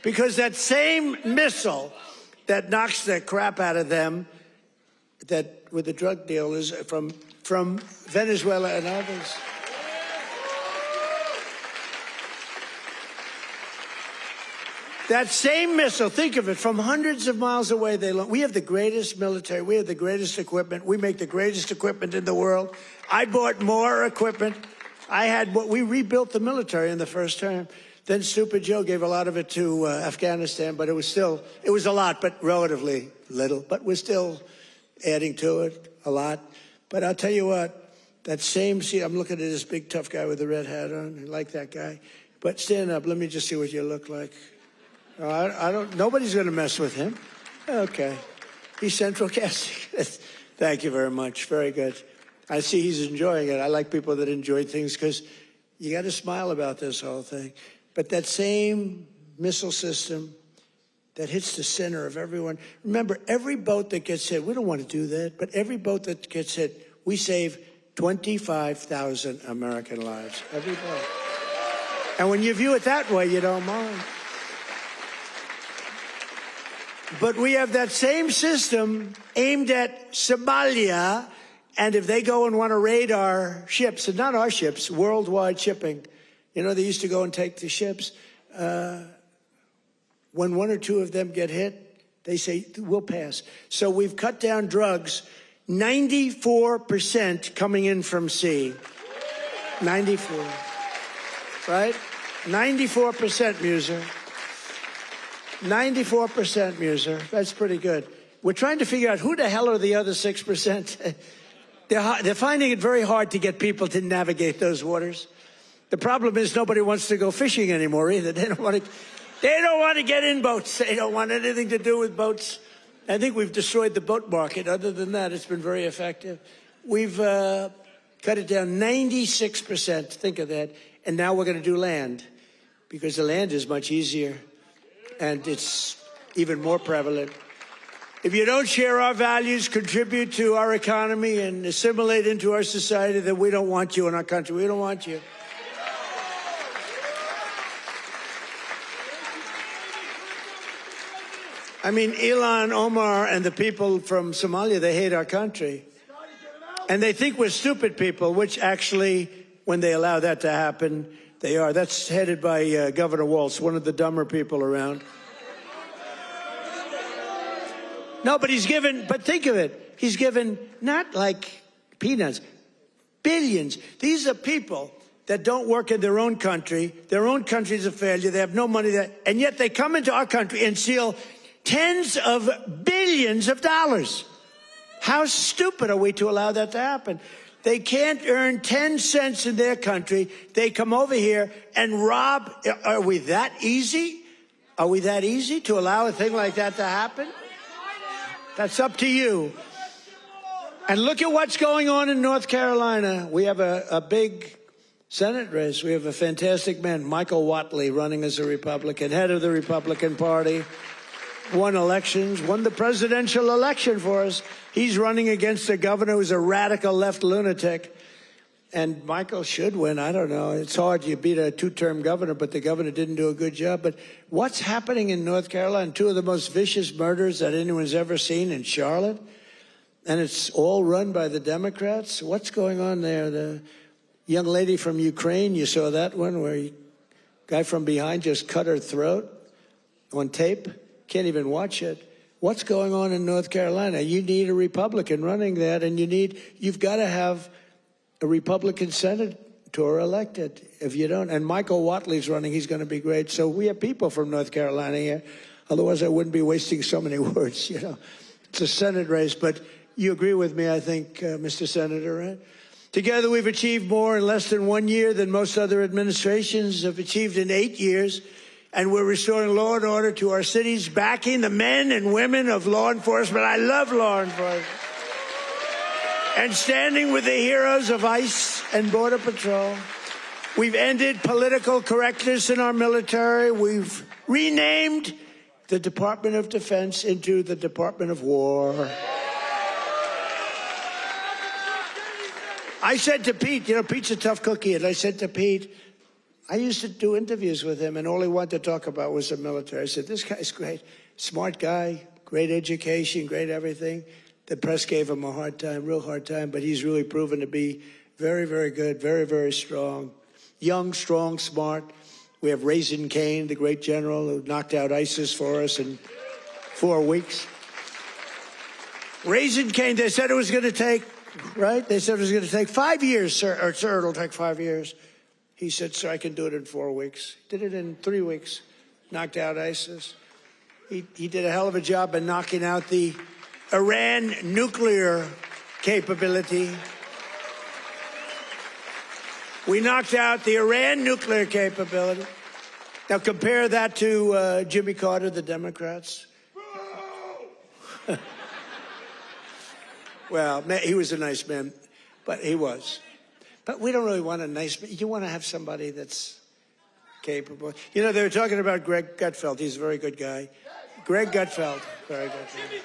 Because that same missile that knocks the crap out of them, that with the drug dealers from Venezuela and others. That same missile, think of it, from hundreds of miles away, we have the greatest military, we have the greatest equipment, we make the greatest equipment in the world. I bought more equipment. We rebuilt the military in the first term. Then Stupid Joe gave a lot of it to Afghanistan, but it was a lot, but relatively little. But we're still adding to it a lot. But I'll tell you what, I'm looking at this big tough guy with the red hat on. I like that guy. But stand up, let me just see what you look like. Nobody's going to mess with him. Okay. He's central casting. Thank you very much. Very good. I see he's enjoying it. I like people that enjoy things because you got to smile about this whole thing. But that same missile system that hits the center of everyone. Remember, every boat that gets hit, we don't want to do that, but every boat that gets hit, we save 25,000 American lives. Every boat. And when you view it that way, you don't mind. But we have that same system aimed at Somalia, and if they go and want to raid our ships, and not our ships, worldwide shipping, you know, they used to go and take the ships. When one or two of them get hit, they say, we'll pass. So we've cut down drugs, 94% coming in from sea. 94, right? 94%, Muser. 94%, Muser. That's pretty good. We're trying to figure out who the hell are the other 6%. They're finding it very hard to get people to navigate those waters. The problem is nobody wants to go fishing anymore either. They don't want to get in boats. They don't want anything to do with boats. I think we've destroyed the boat market. Other than that, it's been very effective. We've cut it down 96%. Think of that. And now we're going to do land because the land is much easier and it's even more prevalent. If you don't share our values, contribute to our economy, and assimilate into our society, then we don't want you in our country. We don't want you. I mean, Ilhan Omar and the people from Somalia, they hate our country. And they think we're stupid people, which actually, when they allow that to happen, they are. That's headed by Governor Walz, one of the dumber people around. No, but think of it. He's given not like peanuts, billions. These are people that don't work in their own country. Their own country's a failure. They have no money there. And yet they come into our country and steal tens of billions of dollars. How stupid are we to allow that to happen? They can't earn 10 cents in their country. They come over here and rob. Are we that easy? Are we that easy to allow a thing like that to happen? That's up to you. And look at what's going on in North Carolina. We have a big Senate race. We have a fantastic man, Michael Whatley, running as a Republican, head of the Republican Party. Won elections, won the presidential election for us. He's running against a governor who's a radical left lunatic. And Michael should win. I don't know. It's hard. You beat a two-term governor, but the governor didn't do a good job. But what's happening in North Carolina? Two of the most vicious murders that anyone's ever seen in Charlotte. And it's all run by the Democrats. What's going on there? The young lady from Ukraine, you saw that one where a guy from behind just cut her throat on tape. Can't even watch it. What's going on in North Carolina? You need a Republican running that, and you've got to have a Republican senator elected. If you don't, and Michael Whatley's running, he's going to be great. So we have people from North Carolina here. Otherwise, I wouldn't be wasting so many words, you know. It's a Senate race, but you agree with me, I think, Mr. Senator, right? Together, we've achieved more in less than 1 year than most other administrations have achieved in 8 years. and we're restoring law and order to our cities, backing the men and women of law enforcement. I love law enforcement. And standing with the heroes of ICE and Border Patrol. We've ended political correctness in our military. We've renamed the Department of Defense into the Department of War. I said to Pete, Pete's a tough cookie, and I said to Pete, I used to do interviews with him, and all he wanted to talk about was the military. I said, this guy's great, smart guy, great education, great everything. The press gave him a hard time, real hard time, but he's really proven to be very, very good, very, very strong. Young, strong, smart. We have Raisin Cain, the great general who knocked out ISIS for us in 4 weeks. Raisin Cain, they said it was going to take, right? They said it was going to take 5 years, sir. Or, sir, it'll take 5 years. He said, sir, I can do it in 4 weeks. Did it in 3 weeks. Knocked out ISIS. He did a hell of a job in knocking out the Iran nuclear capability. We knocked out the Iran nuclear capability. Now compare that to Jimmy Carter, the Democrats. Well, he was a nice man, but he was. But we don't really want a nice man. You want to have somebody that's capable. You know, they were talking about Greg Gutfeld. He's a very good guy. Greg Gutfeld, very good guy.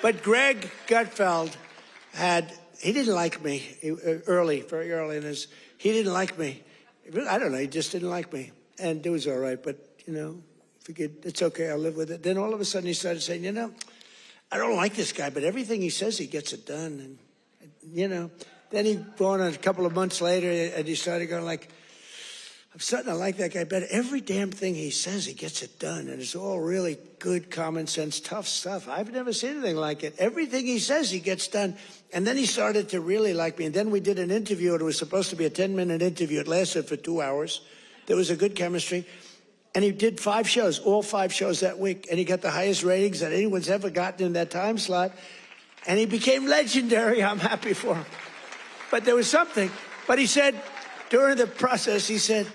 But Greg Gutfeld he didn't like me very early in his, he didn't like me. I don't know, he just didn't like me. And it was all right, but, it's okay, I'll live with it. Then all of a sudden he started saying, I don't like this guy, but everything he says, he gets it done. And, then he gone a couple of months later and he started going like, I'm starting to like that guy better. Every damn thing he says, he gets it done. And it's all really good, common sense, tough stuff. I've never seen anything like it. Everything he says, he gets done. And then he started to really like me. And then we did an interview. It was supposed to be a 10-minute interview. It lasted for 2 hours. There was a good chemistry. And he did 5 shows, all 5 shows that week. And he got the highest ratings that anyone's ever gotten in that time slot. And he became legendary. I'm happy for him. But there was something. But he said, during the process, he said,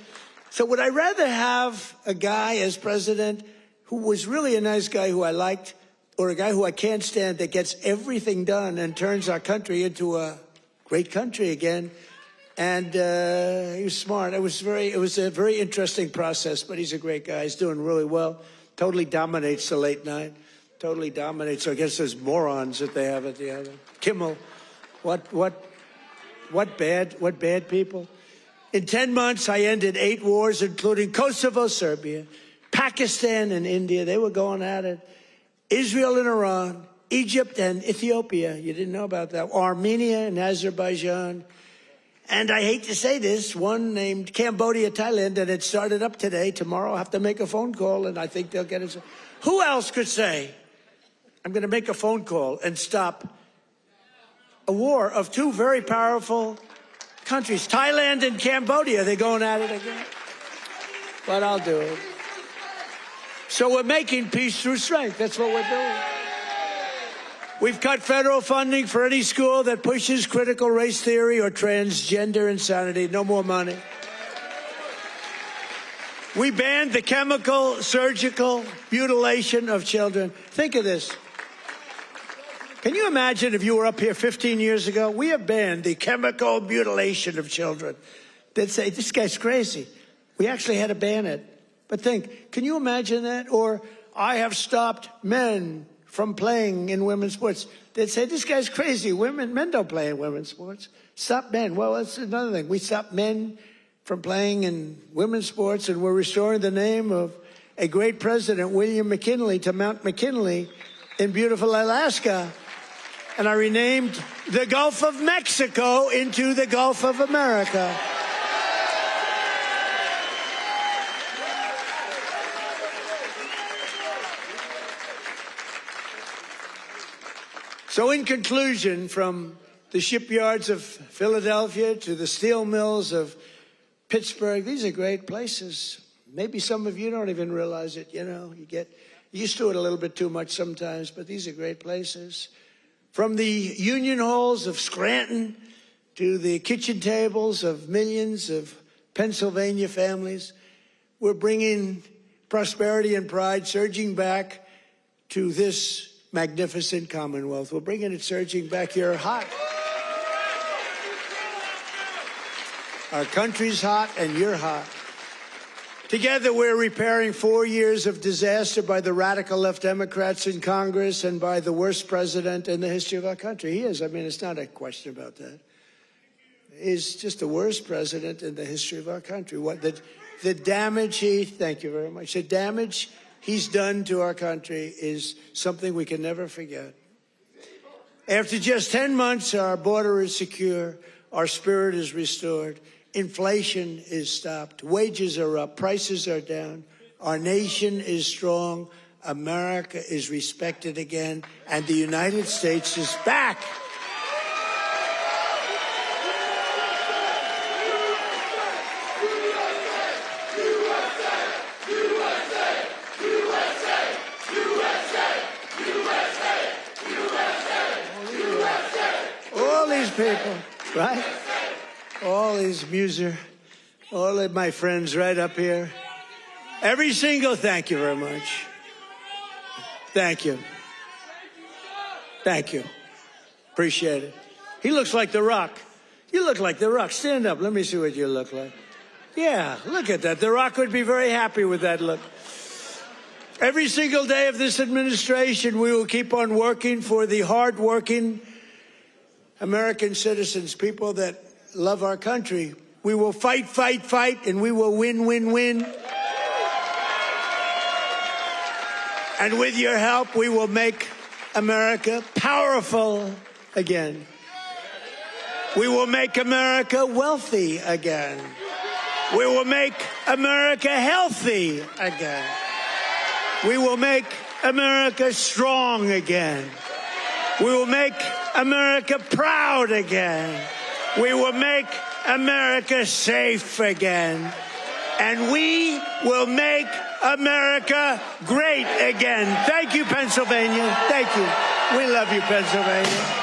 so would I rather have a guy as president who was really a nice guy who I liked, or a guy who I can't stand that gets everything done and turns our country into a great country again? And he was smart. It was a very interesting process, but he's a great guy. He's doing really well. Totally dominates the late night. Totally dominates against those morons that they have at the other. Kimmel, what bad people. In 10 months, I ended 8 wars, including Kosovo, Serbia, Pakistan and India. They were going at it. Israel and Iran, Egypt and Ethiopia. You didn't know about that. Armenia and Azerbaijan. And I hate to say this, one named Cambodia, Thailand, and it started up today. Tomorrow I'll have to make a phone call, and I think they'll get it. Who else could say, I'm going to make a phone call and stop a war of 2 very powerful countries, Thailand and Cambodia? They're going at it again. But I'll do it. So we're making peace through strength. That's what we're doing. We've cut federal funding for any school that pushes critical race theory or transgender insanity. No more money. We banned the chemical, surgical mutilation of children. Think of this. Can you imagine if you were up here 15 years ago? We have banned the chemical mutilation of children. They'd say, this guy's crazy. We actually had to ban it. But think, can you imagine that? Or I have stopped men from playing in women's sports. They'd say, this guy's crazy. Men don't play in women's sports. Stop men. Well, that's another thing. We stopped men from playing in women's sports, and we're restoring the name of a great president, William McKinley, to Mount McKinley in beautiful Alaska. And I renamed the Gulf of Mexico into the Gulf of America. So in conclusion, from the shipyards of Philadelphia to the steel mills of Pittsburgh, these are great places. Maybe some of you don't even realize it, you get used to it a little bit too much sometimes, but these are great places. From the union halls of Scranton to the kitchen tables of millions of Pennsylvania families, we're bringing prosperity and pride surging back to this magnificent Commonwealth. We're bringing it surging back here hot. Our country's hot and you're hot. Together, we're repairing 4 years of disaster by the radical left Democrats in Congress and by the worst president in the history of our country. He is. I mean, it's not a question about that. He's just the worst president in the history of our country. The damage thank you very much. The damage he's done to our country is something we can never forget. After just 10 months, our border is secure. Our spirit is restored. Inflation is stopped. Wages are up. Prices are down. Our nation is strong. America is respected again. And the United States is back. All these people, right? All these all of my friends right up here. Every single, thank you very much. Thank you. Thank you. Appreciate it. He looks like The Rock. You look like The Rock. Stand up. Let me see what you look like. Yeah, look at that. The Rock would be very happy with that look. Every single day of this administration, we will keep on working for the hardworking American citizens, people that love our country. We will fight, fight, fight, and we will win, win, win. And with your help, we will make America powerful again. We will make America wealthy again. We will make America healthy again. We will make America strong again. We will make America proud again. We will make America safe again. And we will make America great again. Thank you, Pennsylvania. Thank you. We love you, Pennsylvania.